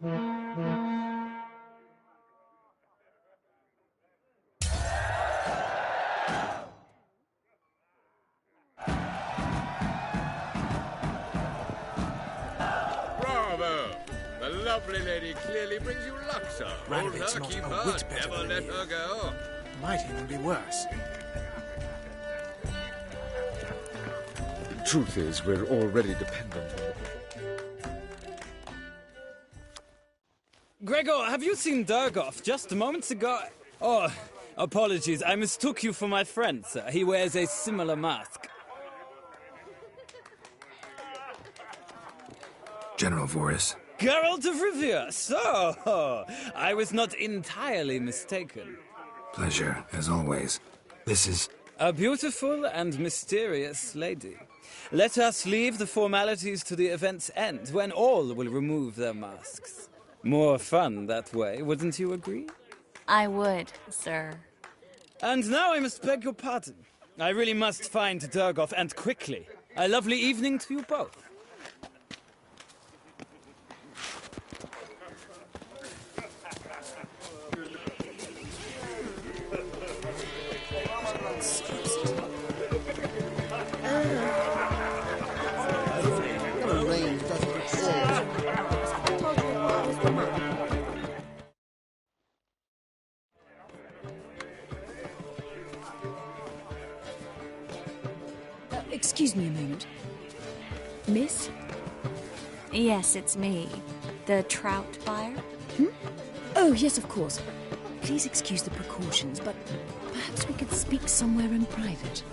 Bravo! The lovely lady clearly brings you luck, sir. Hold Radovid's her, not keep a her, whit better never than let you. her go. Might even be worse. The truth is, we're already dependent on the... Gregor, have you seen Durgoff just moments ago? Oh, apologies. I mistook you for my friend, sir. He wears a similar mask. General Voris. Geralt of Rivia. So, I was not entirely mistaken. Pleasure, as always. This is... A beautiful and mysterious lady. Let us leave the formalities to the event's end, when all will remove their masks. More fun that way, wouldn't you agree? I would, sir. And now I must beg your pardon. I really must find Durgoff, and quickly. A lovely evening to you both. Excuse me a moment. Miss? Yes, it's me. The trout buyer? Oh, yes, of course. Please excuse the precautions, but perhaps we could speak somewhere in private.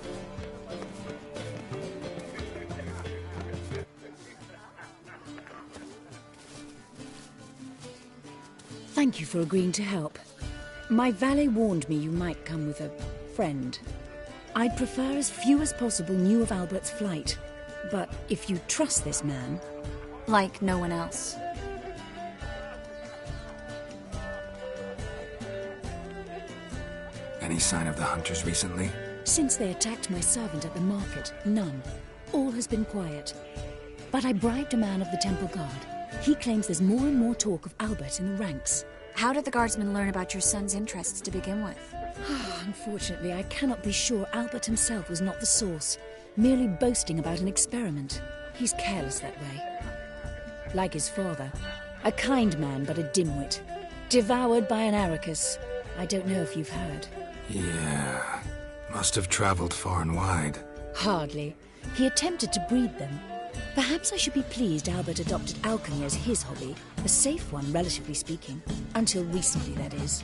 Thank you for agreeing to help. My valet warned me you might come with a friend. I'd prefer as few as possible knew of Albert's flight. But if you trust this man... Like no one else. Any sign of the hunters recently? Since they attacked my servant at the market, none. All has been quiet. But I bribed a man of the Temple Guard. He claims there's more and more talk of Albert in the ranks. How did the guardsmen learn about your son's interests to begin with? Unfortunately, I cannot be sure Albert himself was not the source, merely boasting about an experiment. He's careless that way. Like his father. A kind man, but a dimwit. Devoured by an Arrakis. I don't know if you've heard. Yeah. Must have traveled far and wide. Hardly. He attempted to breed them. Perhaps I should be pleased Albert adopted alchemy as his hobby. A safe one, relatively speaking. Until recently, that is.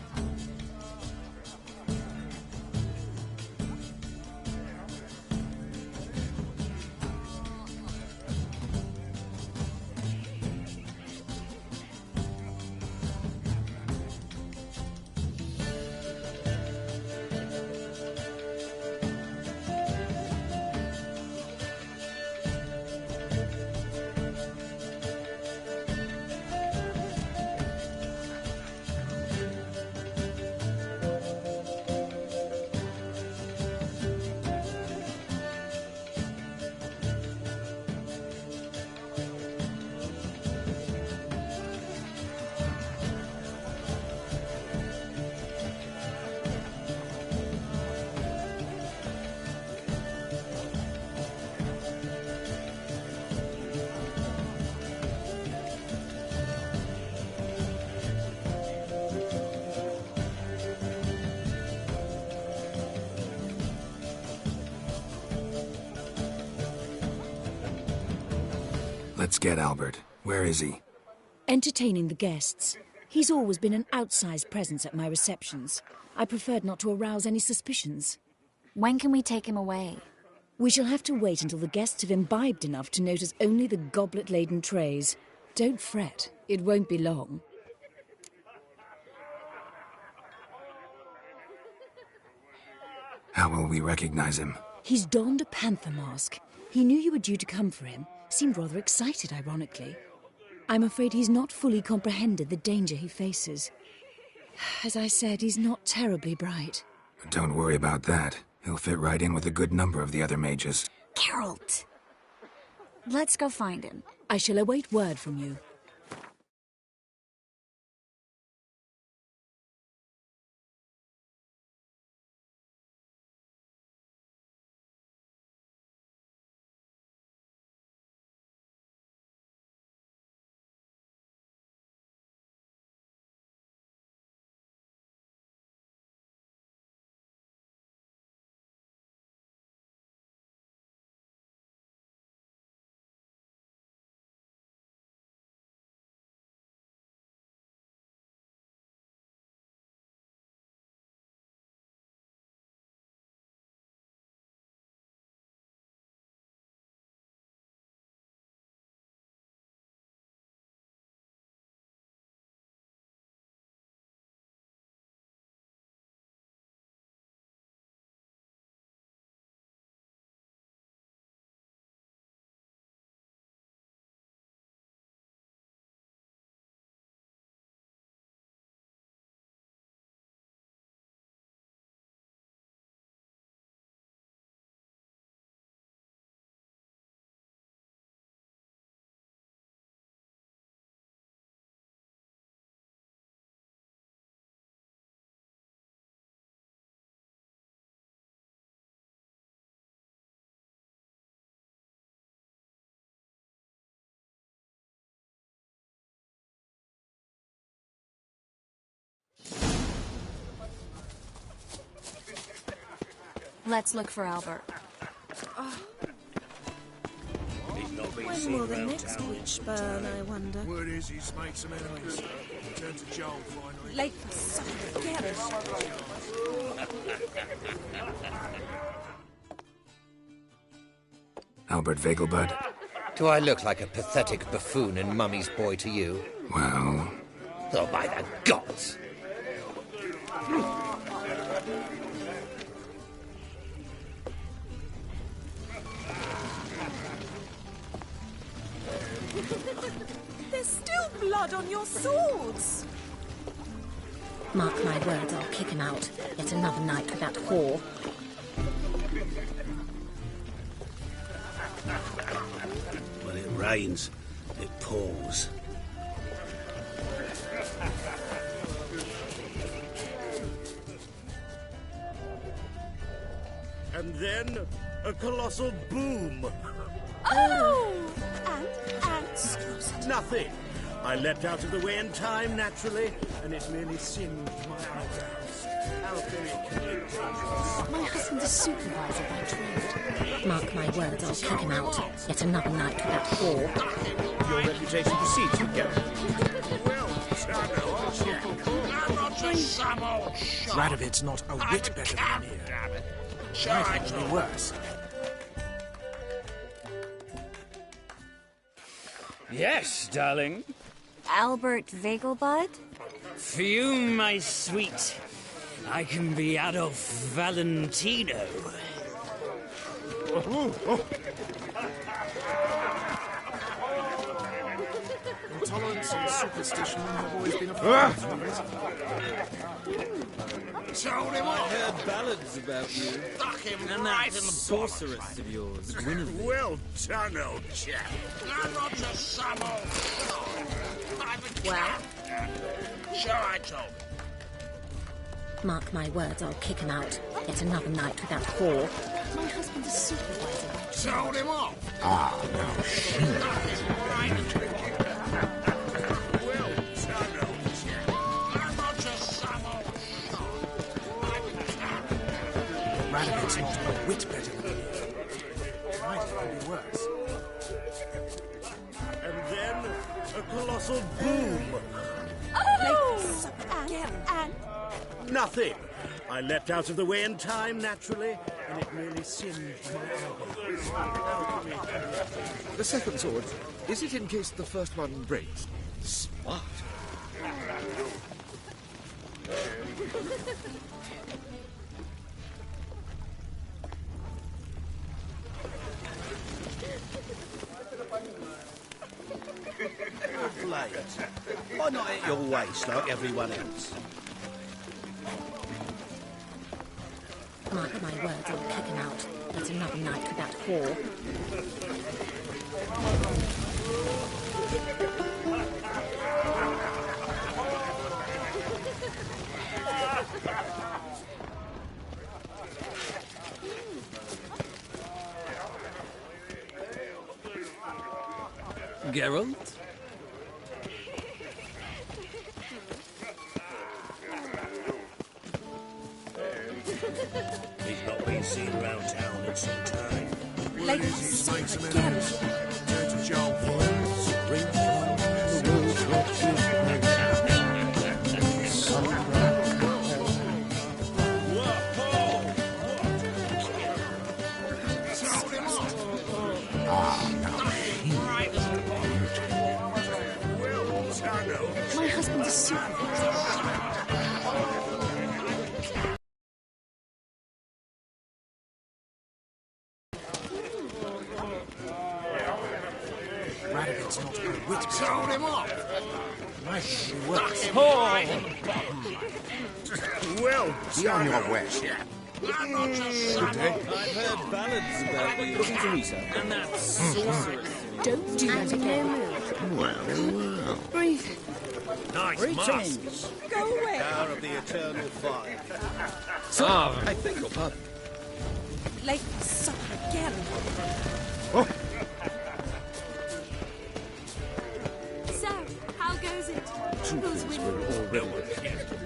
Let's get Albert. Where is he? Entertaining the guests. He's always been an outsized presence at my receptions. I preferred not to arouse any suspicions. When can we take him away? We shall have to wait until the guests have imbibed enough to notice only the goblet-laden trays. Don't fret. It won't be long. How will we recognize him? He's donned a panther mask. He knew you were due to come for him. Seemed rather excited, ironically. I'm afraid he's not fully comprehended the danger he faces. As I said, he's not terribly bright. Don't worry about that. He'll fit right in with a good number of the other mages. Geralt! Let's go find him. I shall await word from you. Let's look for Albert. When will the next witch burn, I wonder? Word is he's made some enemies. Turned to Joel finally. Like for such careless. Albert Vegelbud? Do I look like a pathetic buffoon and Mummy's boy to you? Well... Oh, by the gods! There's still blood on your swords. Mark my words, I'll kick him out. Yet another night with that whore. When it rains, it pours. And then a colossal boom. Oh! And? Nothing. I leapt out of the way in time, naturally, and it merely singed my eyebrows. How very dangerous. My husband's a supervisor by trade. Mark my words, I'll kick him out. Yet another night with that whore. Your reputation precedes you, Garrett. Radovid's not a whit better than here. Might even be worse. Yes, darling. Albert Vegelbud? For you, my sweet, I can be Adolf Valentino. Intolerance and superstition have always been a problem. I heard ballads about you. And that sorceress of yours, Guinevere. Well done, old chap. I'm not just some old... Well? Sure, I told. Mark my words, I'll kick him out. Yet another night with that whore. My husband's a supervisor by trade. Sold him off. Ah, now she... Well done, old chap. I'm not just some old... Radovid's not a whit better than here. Might even be worse. And then a colossal boom. Oh! And? Nothing. I leapt out of the way in time, naturally, and it merely singed my eyebrows. The second sword, is it in case the first one breaks? Smart. Blade. Why not at your waist like everyone else? Mark my words, I'll kick him out. Yet another night with that whore. Geralt? He's not been seen around town in some time. Like He's made some again. enemies. Turned to Joel finally. My husband's a supervisor. Radovid's not a whit better. Sold him off. Might even be worse. Well Be on your way. Good day. I've heard ballads about you. Looking for Rita. And that sorceress. Don't do that again. Well. Breathe. Nice masks. Go away. Power of the eternal fire. I beg your pardon. Like supper again. So, how goes it? Who's winning?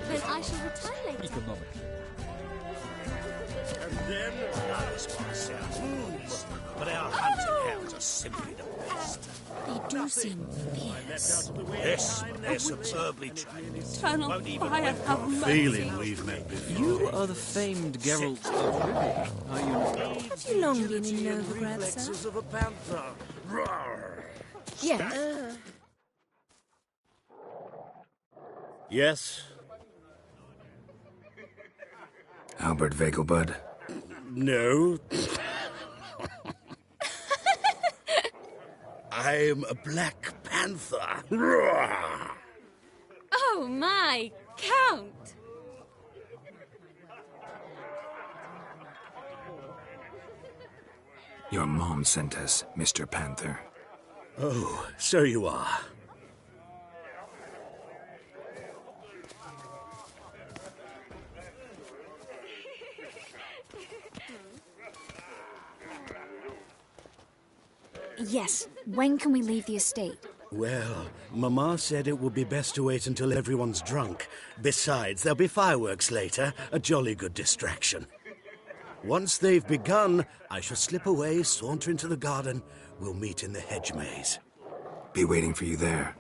Then I shall return later. And then simply the best. They do seem fierce. Yes, they're superbly trained. Eternal Won't even fire, wait have for a mercy. feeling we've met before. You are the famed Geralt of Rivia, are you not? Have you long been in Novigrad, sir? Reflexes of a panther. Roar. Yes. Yes? Albert Vegelbud. No. I'm a Black Panther. Roar. Oh my, Count! Your mom sent us, Mr. Panther. Oh, so you are. Yes, when can we leave the estate? Well, Mama said it would be best to wait until everyone's drunk. Besides, there'll be fireworks later, a jolly good distraction. Once they've begun, I shall slip away, saunter into the garden. We'll meet in the hedge maze. Be waiting for you there.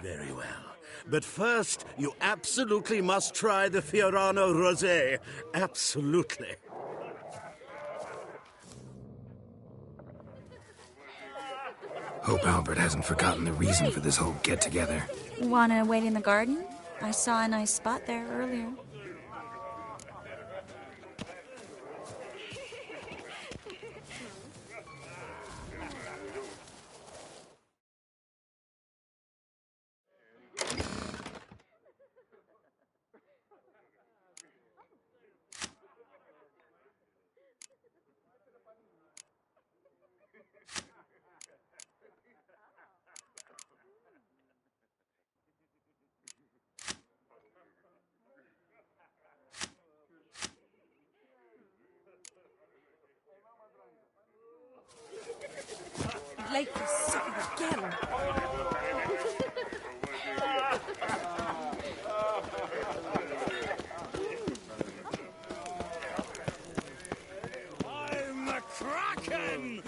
Very well. But first, you absolutely must try the Fiorano Rosé. Absolutely. Hope Albert hasn't forgotten the reason for this whole get-together. Wanna wait in the garden? I saw a nice spot there earlier. Late for supper again. I'm the Kraken!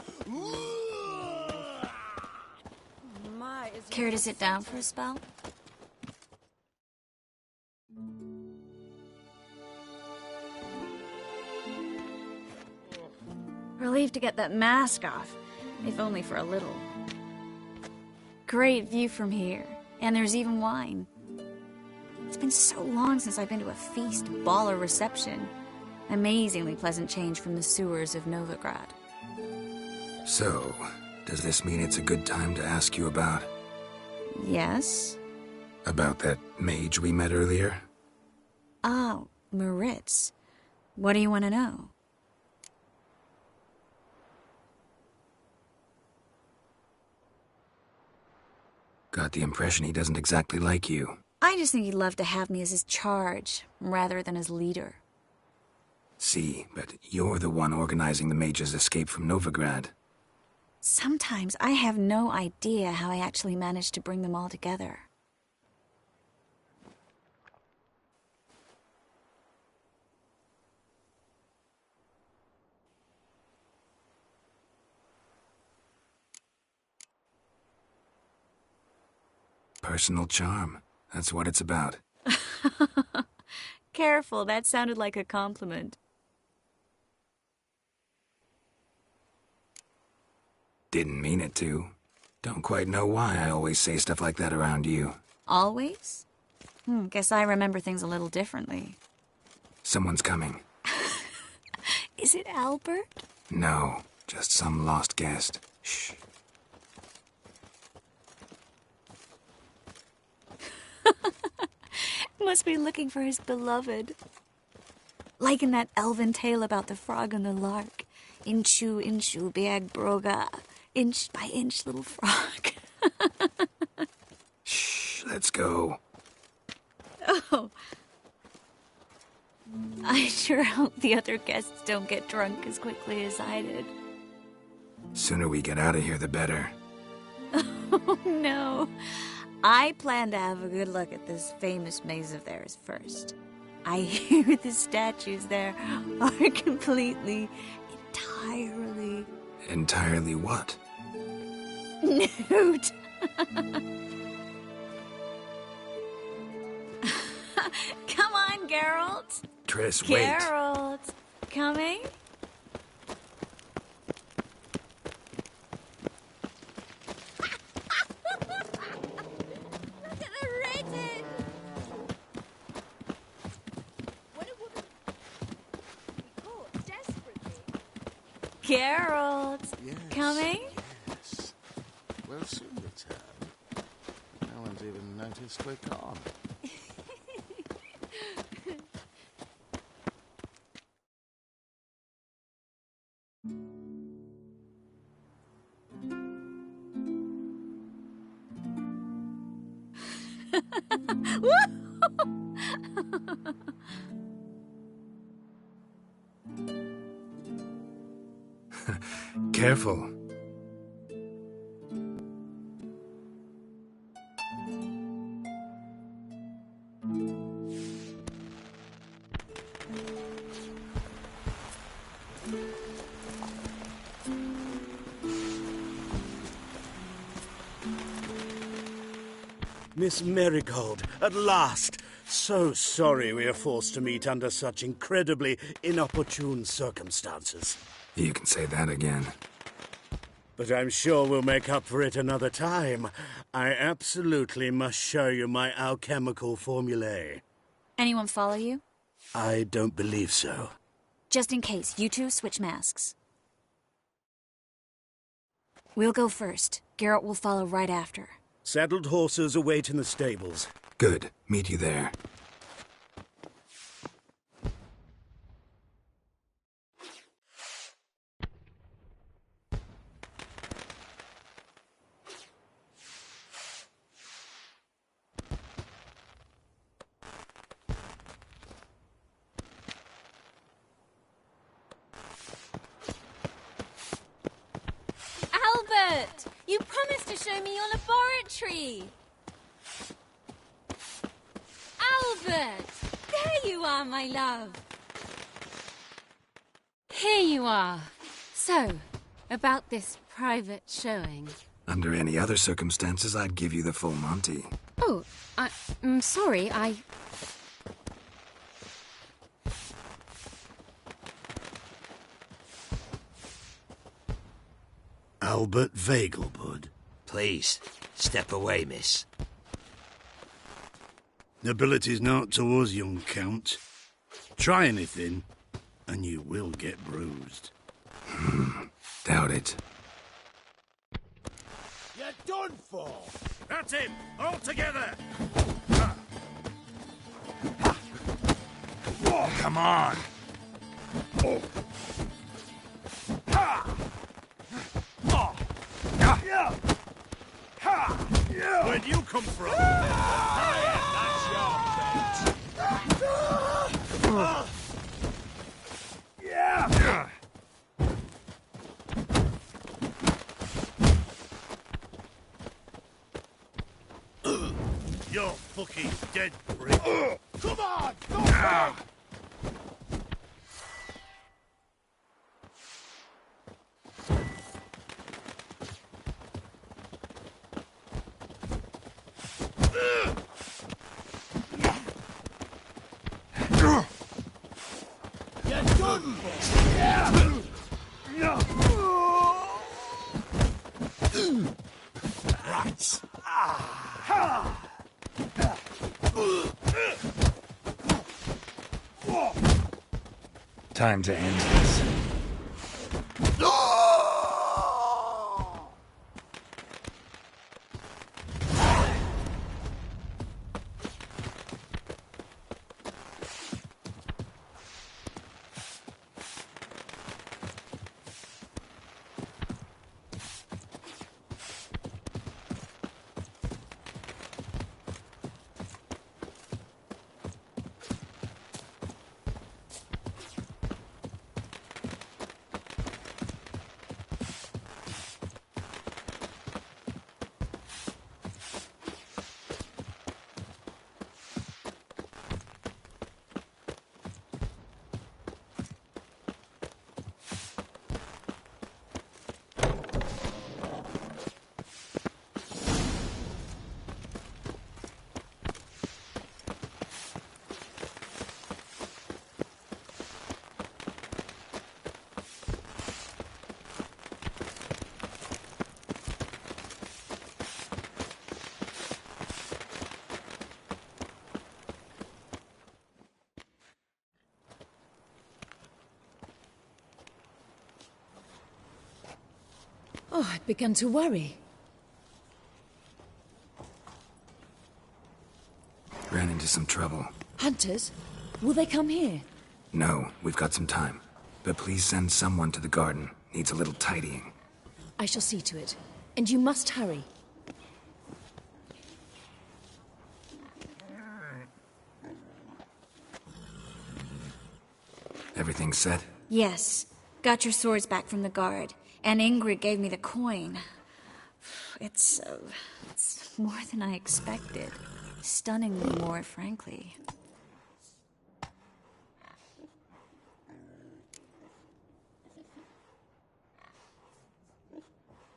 My, is Care to sit down for a spell? Relieved to get that mask off, if only for a little. Great view from here, and there's even wine. It's been so long since I've been to a feast, ball, or reception. Amazingly pleasant change from the sewers of Novigrad. So, does this mean it's a good time to ask you about... Yes? about that mage we met earlier? Oh, Moritz. What do you want to know? Got the impression he doesn't exactly like you. I just think he'd love to have me as his charge, rather than as leader. See, but you're the one organizing the mage's escape from Novigrad. Sometimes I have no idea how I actually managed to bring them all together. Personal charm. That's what it's about. Careful, that sounded like a compliment. Didn't mean it to. Don't quite know why I always say stuff like that around you. Always? Guess I remember things a little differently. Someone's coming. Is it Albert? No, just some lost guest. Shh. Must be looking for his beloved. Like in that elven tale about the frog and the lark. Inchu, inchu, biag broga. Inch by inch, little frog. Shh, let's go. Oh. I sure hope the other guests don't get drunk as quickly as I did. Sooner we get out of here, the better. Oh, no. I plan to have a good look at this famous maze of theirs first. I hear the statues there are completely, entirely... Entirely what? Newt! Come on, Geralt. Triss, wait. Geralt, coming? Look at the rating! When a woman be caught desperately. Geralt, Yes, coming? Yes. We'll soon return. No one's even noticed we're gone. Careful. Miss Marigold, at last! So sorry we are forced to meet under such incredibly inopportune circumstances. You can say that again. But I'm sure we'll make up for it another time. I absolutely must show you my alchemical formulae. Anyone follow you? I don't believe so. Just in case, you two switch masks. We'll go first. Geralt will follow right after. Saddled horses await in the stables. Good. Meet you there. Albert! You promised to show me your laboratory! Albert! There you are, my love! Here you are. So, about this private showing. Under any other circumstances, I'd give you the full Monty. Oh, I'm sorry, Albert Vegelbud. Please, step away, miss. Nobility's not towards young Count. Try anything, and you will get bruised. Doubt it. You're done for! That's him! All together! Oh, come on! Where'd you come from? That's your bet. You're fucking dead, prick. Come on! Don't fight! You're done for! Rats! Time to end this. Oh, I began to worry. Ran into some trouble. Hunters? Will they come here? No, we've got some time. But please send someone to the garden. Needs a little tidying. I shall see to it. And you must hurry. Everything set? Yes. Got your swords back from the guard. And Ingrid gave me the coin. It's more than I expected. Stunningly more, frankly.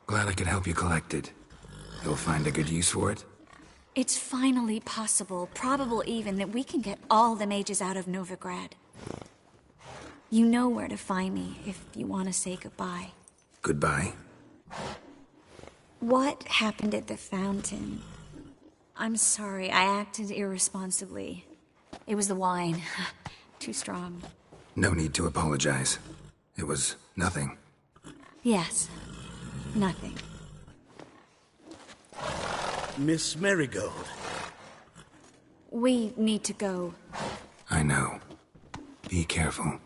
Glad I could help you collect it. You'll find a good use for it? It's finally possible, probable even, that we can get all the mages out of Novigrad. You know where to find me if you want to say goodbye. Goodbye? What happened at the fountain? I'm sorry, I acted irresponsibly. It was the wine. Too strong. No need to apologize. It was nothing. Yes. Nothing. Miss Marigold. We need to go. I know. Be careful.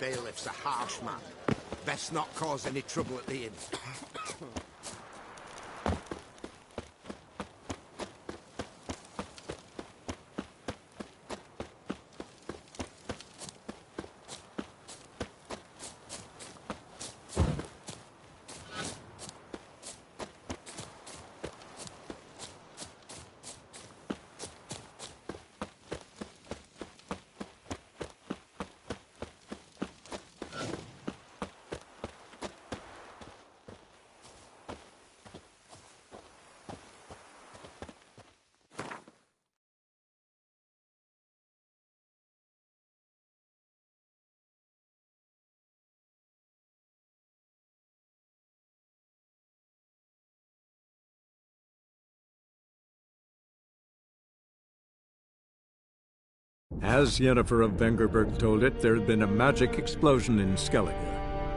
Bailiff's a harsh man. Best not cause any trouble at the inn. As Yennefer of Vengerberg told it, there had been a magic explosion in Skellige.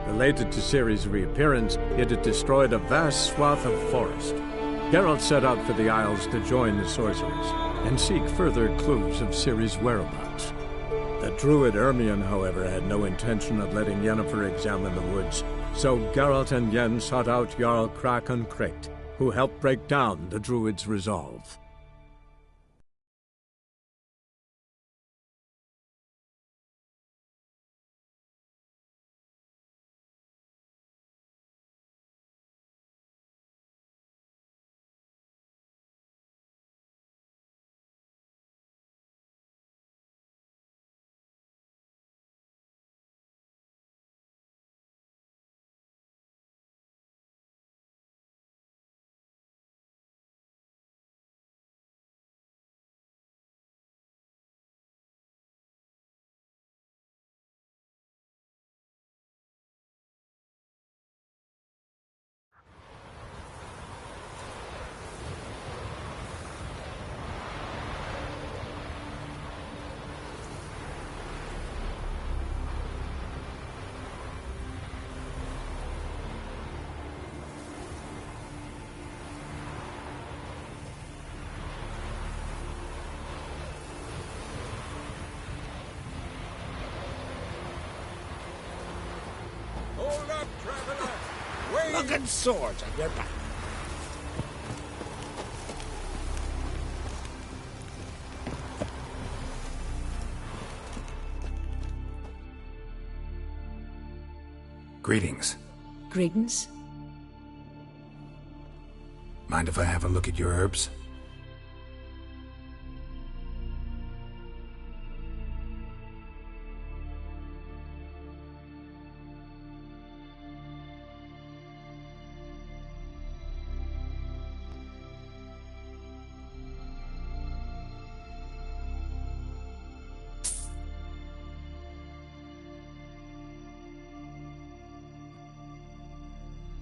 Related to Ciri's reappearance, it had destroyed a vast swath of forest. Geralt set out for the Isles to join the sorcerers and seek further clues of Ciri's whereabouts. The druid Ermion, however, had no intention of letting Yennefer examine the woods, so Geralt and Yen sought out Jarl Krakon Kricht, who helped break down the druid's resolve. Hold up, traveler! Look at swords on your back. Greetings. Greetings. Mind if I have a look at your herbs?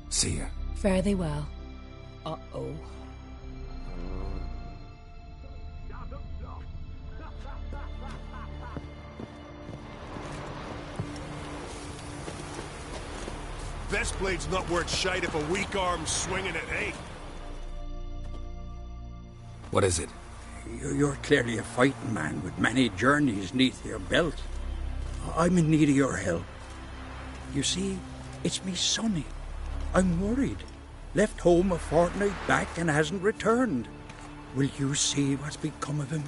See ya. Fare thee well. Uh-oh. Best blade's not worth shite if a weak arm's swinging it, eh? What is it? You're clearly a fighting man with many journeys neath your belt. I'm in need of your help. You see, it's me Sonny. I'm worried. Left home a fortnight back and hasn't returned. Will you see what's become of him?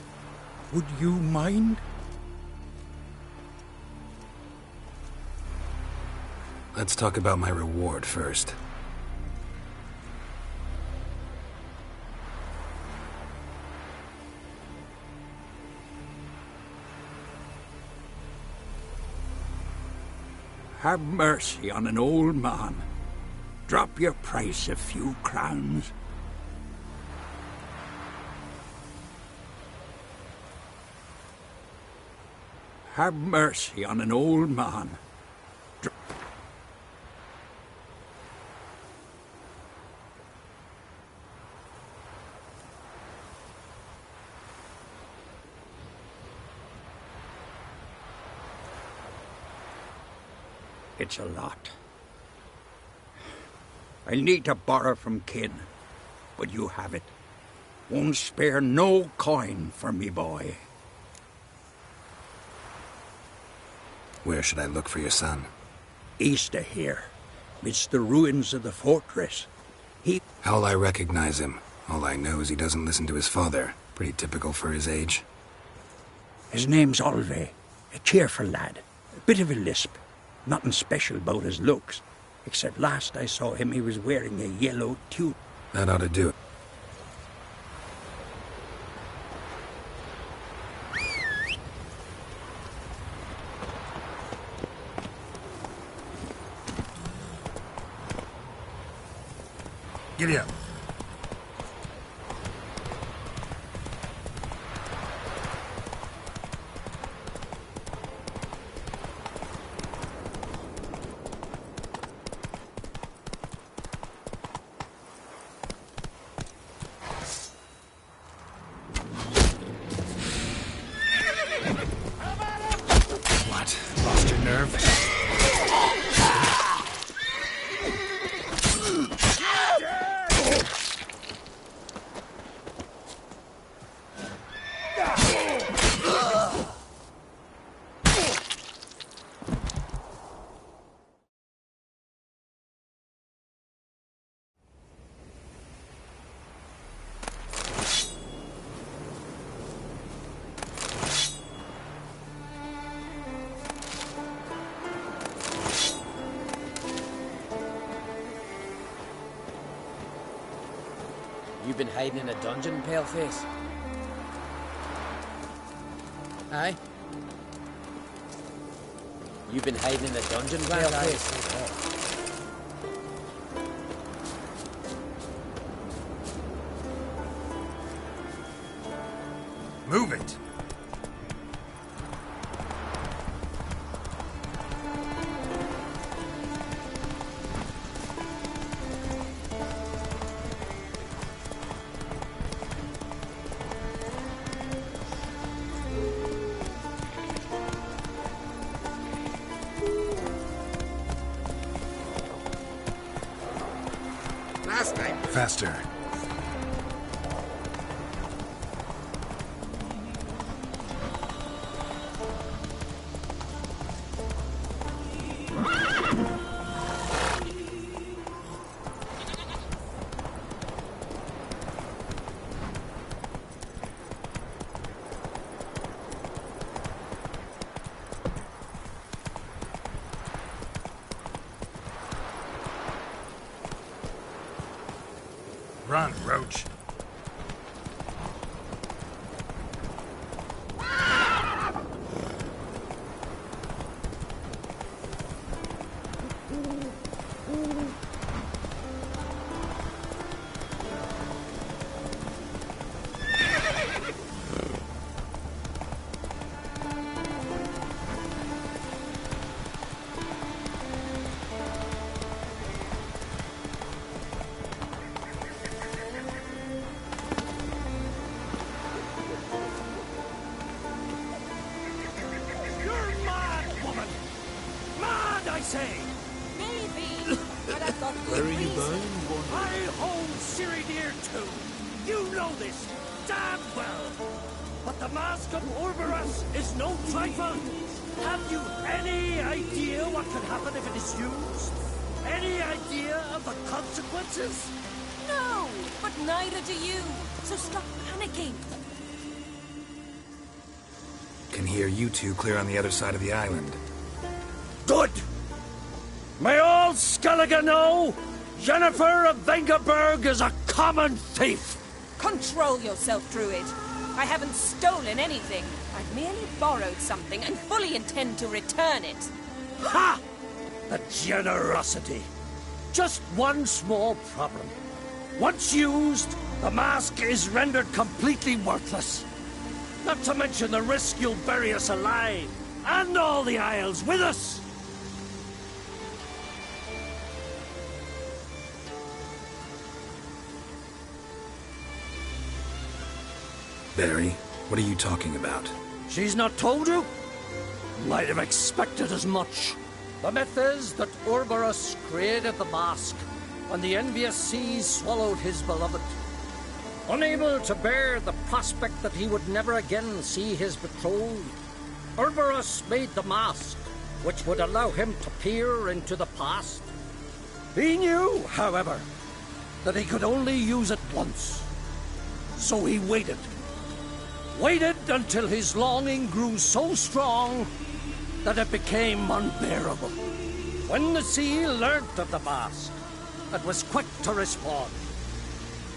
Would you mind? Let's talk about my reward first. Have mercy on an old man. Drop your price a few crowns. Have mercy on an old man. It's a lot. I'll need to borrow from kin, but you have it. Won't spare no coin for me boy. Where should I look for your son? East of here, midst the ruins of the fortress. How'll I recognize him? All I know is he doesn't listen to his father. Pretty typical for his age. His name's Olve, a cheerful lad. A bit of a lisp. Nothing special about his looks. Except last I saw him, he was wearing a yellow tunic. That ought to do it. Giddy up. nerve. You've been hiding in a dungeon, Paleface? Aye? You've been hiding in a dungeon, Paleface? Move it! Faster. Run, Roach. Where are you going? I hold Ciri dear too. You know this damn well. But the Mask of Orboros is no trifle. Have you any idea what could happen if it is used? Any idea of the consequences? No, but neither do you. So stop panicking. Can hear you two clear on the other side of the island. Good! May all Skellige know Yennefer of Vengerberg is a common thief! Control yourself, Druid. I haven't stolen anything. I've merely borrowed something and fully intend to return it. Ha! The generosity. Just one small problem. Once used, the mask is rendered completely worthless. Not to mention the risk you'll bury us alive, and all the Isles with us. Barry, what are you talking about? She's not told you? Might have expected as much. The myth is that Orboros created the mask when the envious seas swallowed his beloved. Unable to bear the prospect that he would never again see his betrothed, Orboros made the mask, which would allow him to peer into the past. He knew, however, that he could only use it once. So he waited. Waited until his longing grew so strong that it became unbearable. When the sea learnt of the mask, it was quick to respond.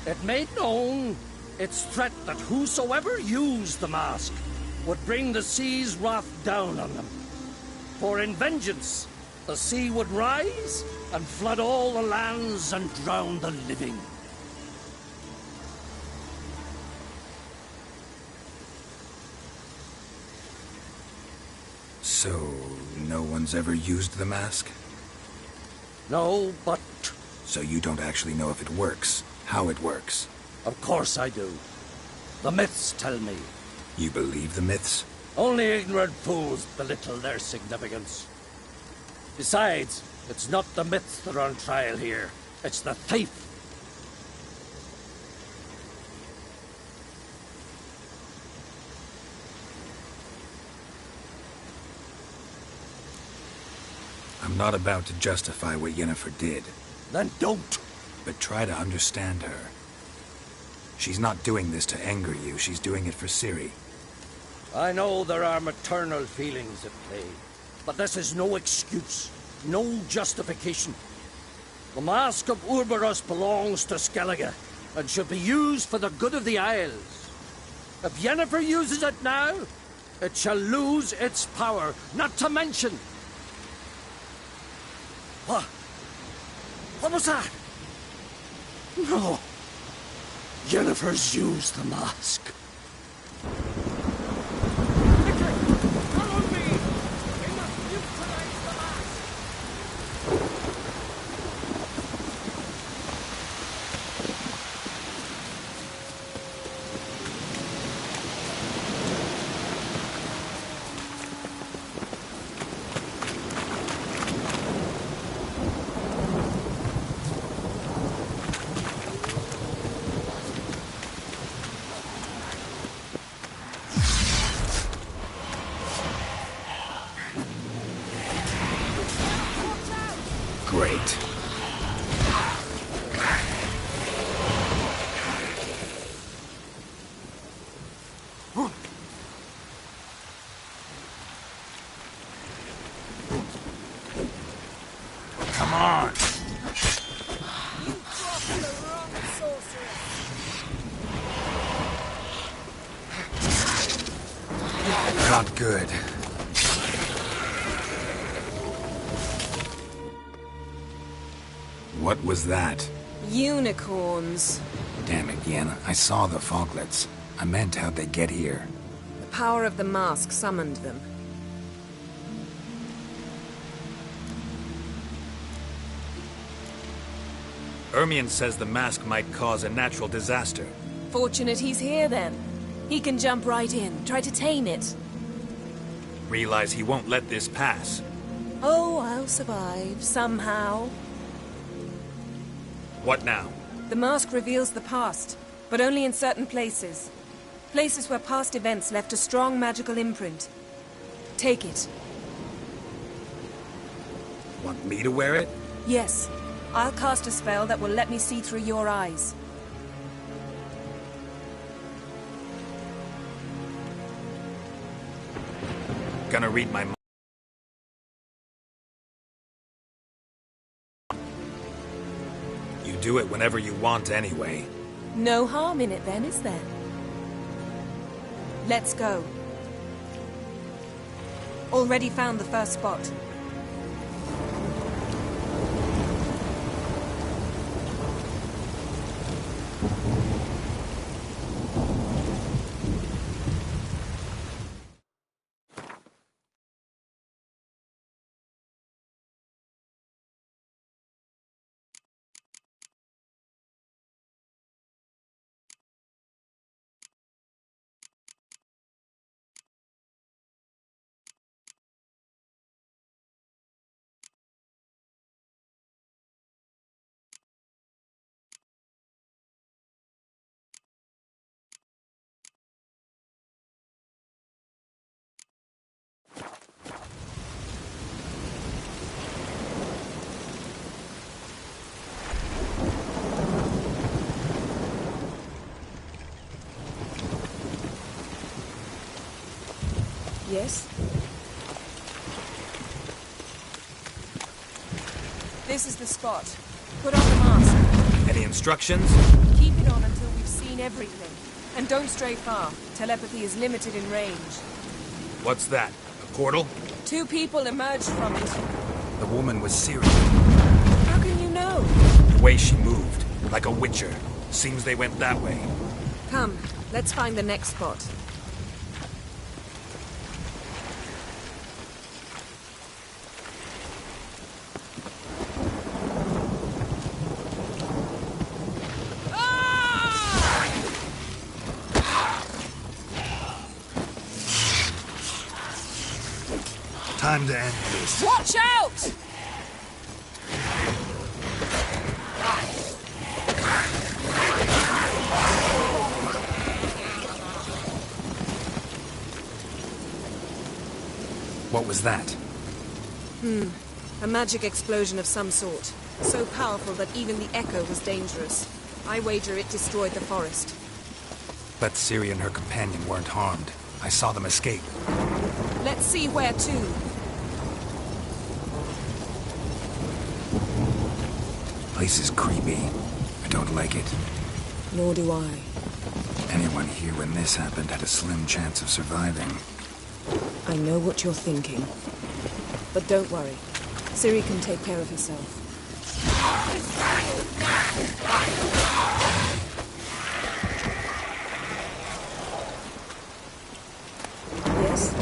It made known its threat that whosoever used the mask would bring the sea's wrath down on them. For in vengeance, the sea would rise and flood all the lands and drown the living. So, no one's ever used the mask? No, but... So you don't actually know if it works, how it works? Of course I do. The myths tell me. You believe the myths? Only ignorant fools belittle their significance. Besides, it's not the myths that are on trial here. It's the thief. I'm not about to justify what Yennefer did. Then don't. But try to understand her. She's not doing this to anger you, she's doing it for Ciri. I know there are maternal feelings at play, but this is no excuse, no justification. The Mask of Urboros belongs to Skellige, and should be used for the good of the Isles. If Yennefer uses it now, it shall lose its power, not to mention... What? What was that? No. Yennefer's used the mask. Great. Come on. Not good. What was that? Unicorns. Damn it, Yen. I saw the foglets. I meant how'd they get here? The power of the mask summoned them. Ermion says the mask might cause a natural disaster. Fortunate he's here, then. He can jump right in, try to tame it. Realize he won't let this pass. Oh, I'll survive, somehow. What now? The mask reveals the past, but only in certain places. Places where past events left a strong magical imprint. Take it. Want me to wear it? Yes. I'll cast a spell that will let me see through your eyes. Gonna read my mind. You do it whenever you want anyway. No harm in it then, is there? Let's go. Already found the first spot. Yes? This is the spot. Put on the mask. Any instructions? Keep it on until we've seen everything. And don't stray far. Telepathy is limited in range. What's that? A portal? 2 people emerged from it. The woman was Ciri. How can you know? The way she moved, like a witcher. Seems they went that way. Come, let's find the next spot. Time to end this. Watch out! What was that? A magic explosion of some sort. So powerful that even the echo was dangerous. I wager it destroyed the forest. But Ciri and her companion weren't harmed. I saw them escape. Let's see where to. Place is creepy. I don't like it. Nor do I. Anyone here when this happened had a slim chance of surviving. I know what you're thinking. But don't worry. Ciri can take care of herself. Yes?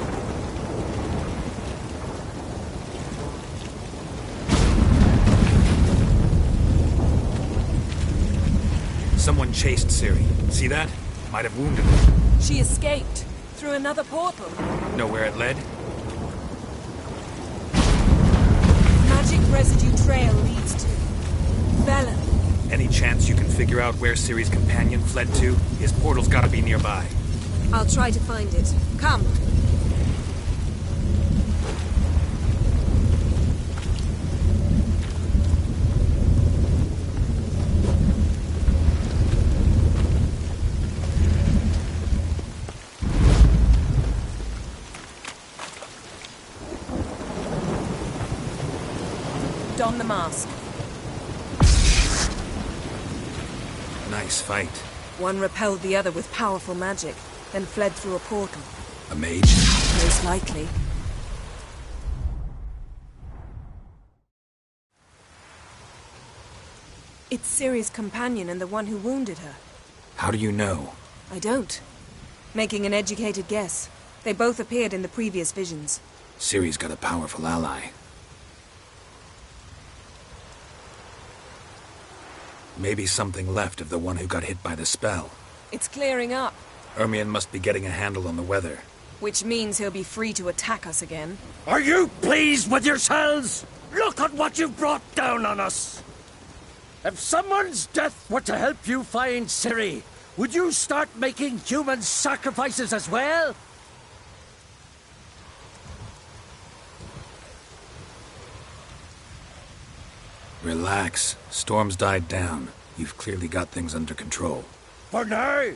Someone chased Ciri. See that? Might have wounded her. She escaped. Through another portal. Know where it led? Magic residue trail leads to Velen. Any chance you can figure out where Ciri's companion fled to? His portal's gotta be nearby. I'll try to find it. Come. Don the mask. Nice fight. One repelled the other with powerful magic, then fled through a portal. A mage? Most likely. It's Ciri's companion and the one who wounded her. How do you know? I don't. Making an educated guess. They both appeared in the previous visions. Ciri's got a powerful ally. Maybe something left of the one who got hit by the spell. It's clearing up. Ermion must be getting a handle on the weather. Which means he'll be free to attack us again. Are you pleased with yourselves? Look at what you've brought down on us! If someone's death were to help you find Ciri, would you start making human sacrifices as well? Relax. Storm's died down. You've clearly got things under control. For now.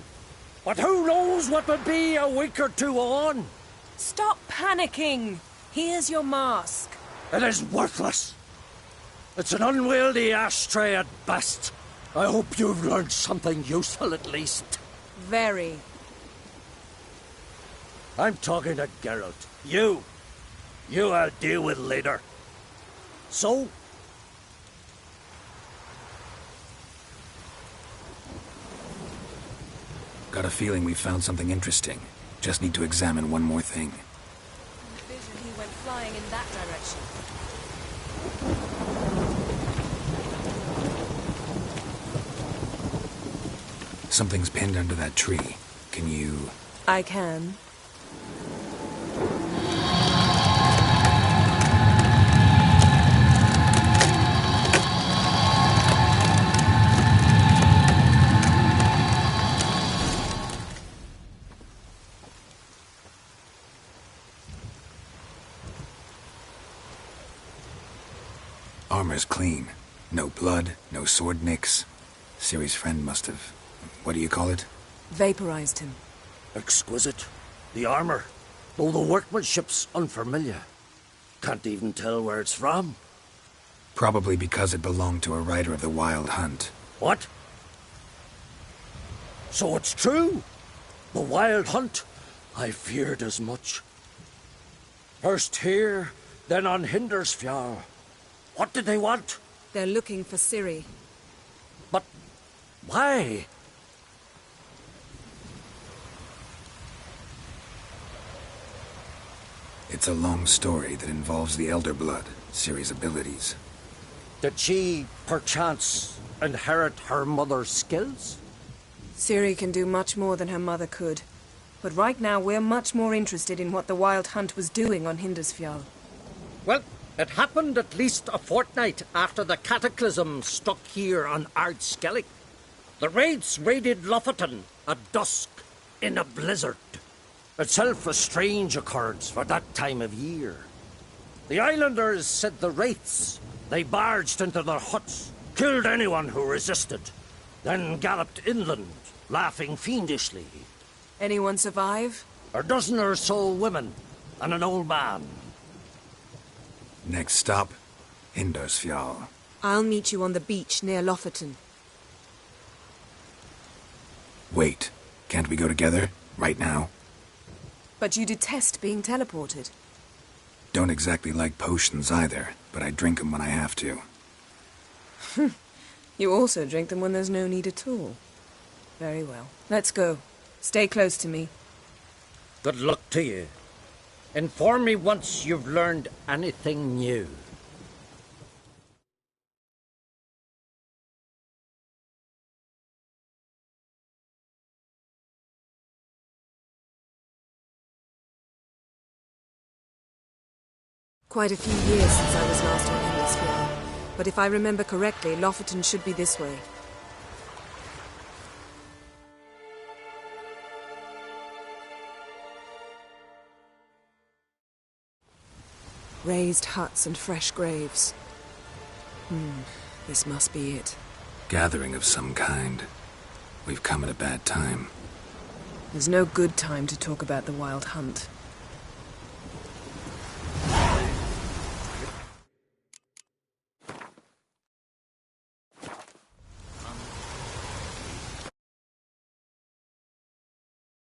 But who knows what will be a week or two on? Stop panicking! Here's your mask. It is worthless. It's an unwieldy ashtray at best. I hope you've learned something useful at least. Very. I'm talking to Geralt. You I'll deal with later. So? Got a feeling we found something interesting. Just need to examine one more thing. The vision he went flying in that direction. Something's pinned under that tree. Can you... I can. Armor's clean. No blood, no sword nicks. Ciri's friend must have... what do you call it? Vaporized him. Exquisite. The armor, though the workmanship's unfamiliar. Can't even tell where it's from. Probably because it belonged to a rider of the Wild Hunt. What? So it's true? The Wild Hunt? I feared as much. First here, then on Hindersfjall. What did they want? They're looking for Ciri. But why? It's a long story that involves the Elder Blood, Ciri's abilities. Did she, perchance, inherit her mother's skills? Ciri can do much more than her mother could. But right now we're much more interested in what the Wild Hunt was doing on Hindersfjall. Well, it happened at least a fortnight after the cataclysm struck here on Ard Skellig. The raids raided Lofoten at dusk in a blizzard. Itself a strange occurrence for that time of year. The islanders said the wraiths. They barged into their huts, killed anyone who resisted, then galloped inland, laughing fiendishly. Anyone survive? A dozen or so women, and an old man. Next stop, Indersfjall. I'll meet you on the beach near Lofoten. Wait, can't we go together? Right now? But you detest being teleported. Don't exactly like potions either, but I drink them when I have to. You also drink them when there's no need at all. Very well. Let's go. Stay close to me. Good luck to you. Inform me once you've learned anything new. Quite a few years since I was last on Hemisphere, but if I remember correctly, Lofoten should be this way. Raised huts and fresh graves. This must be it. Gathering of some kind. We've come at a bad time. There's no good time to talk about the Wild Hunt.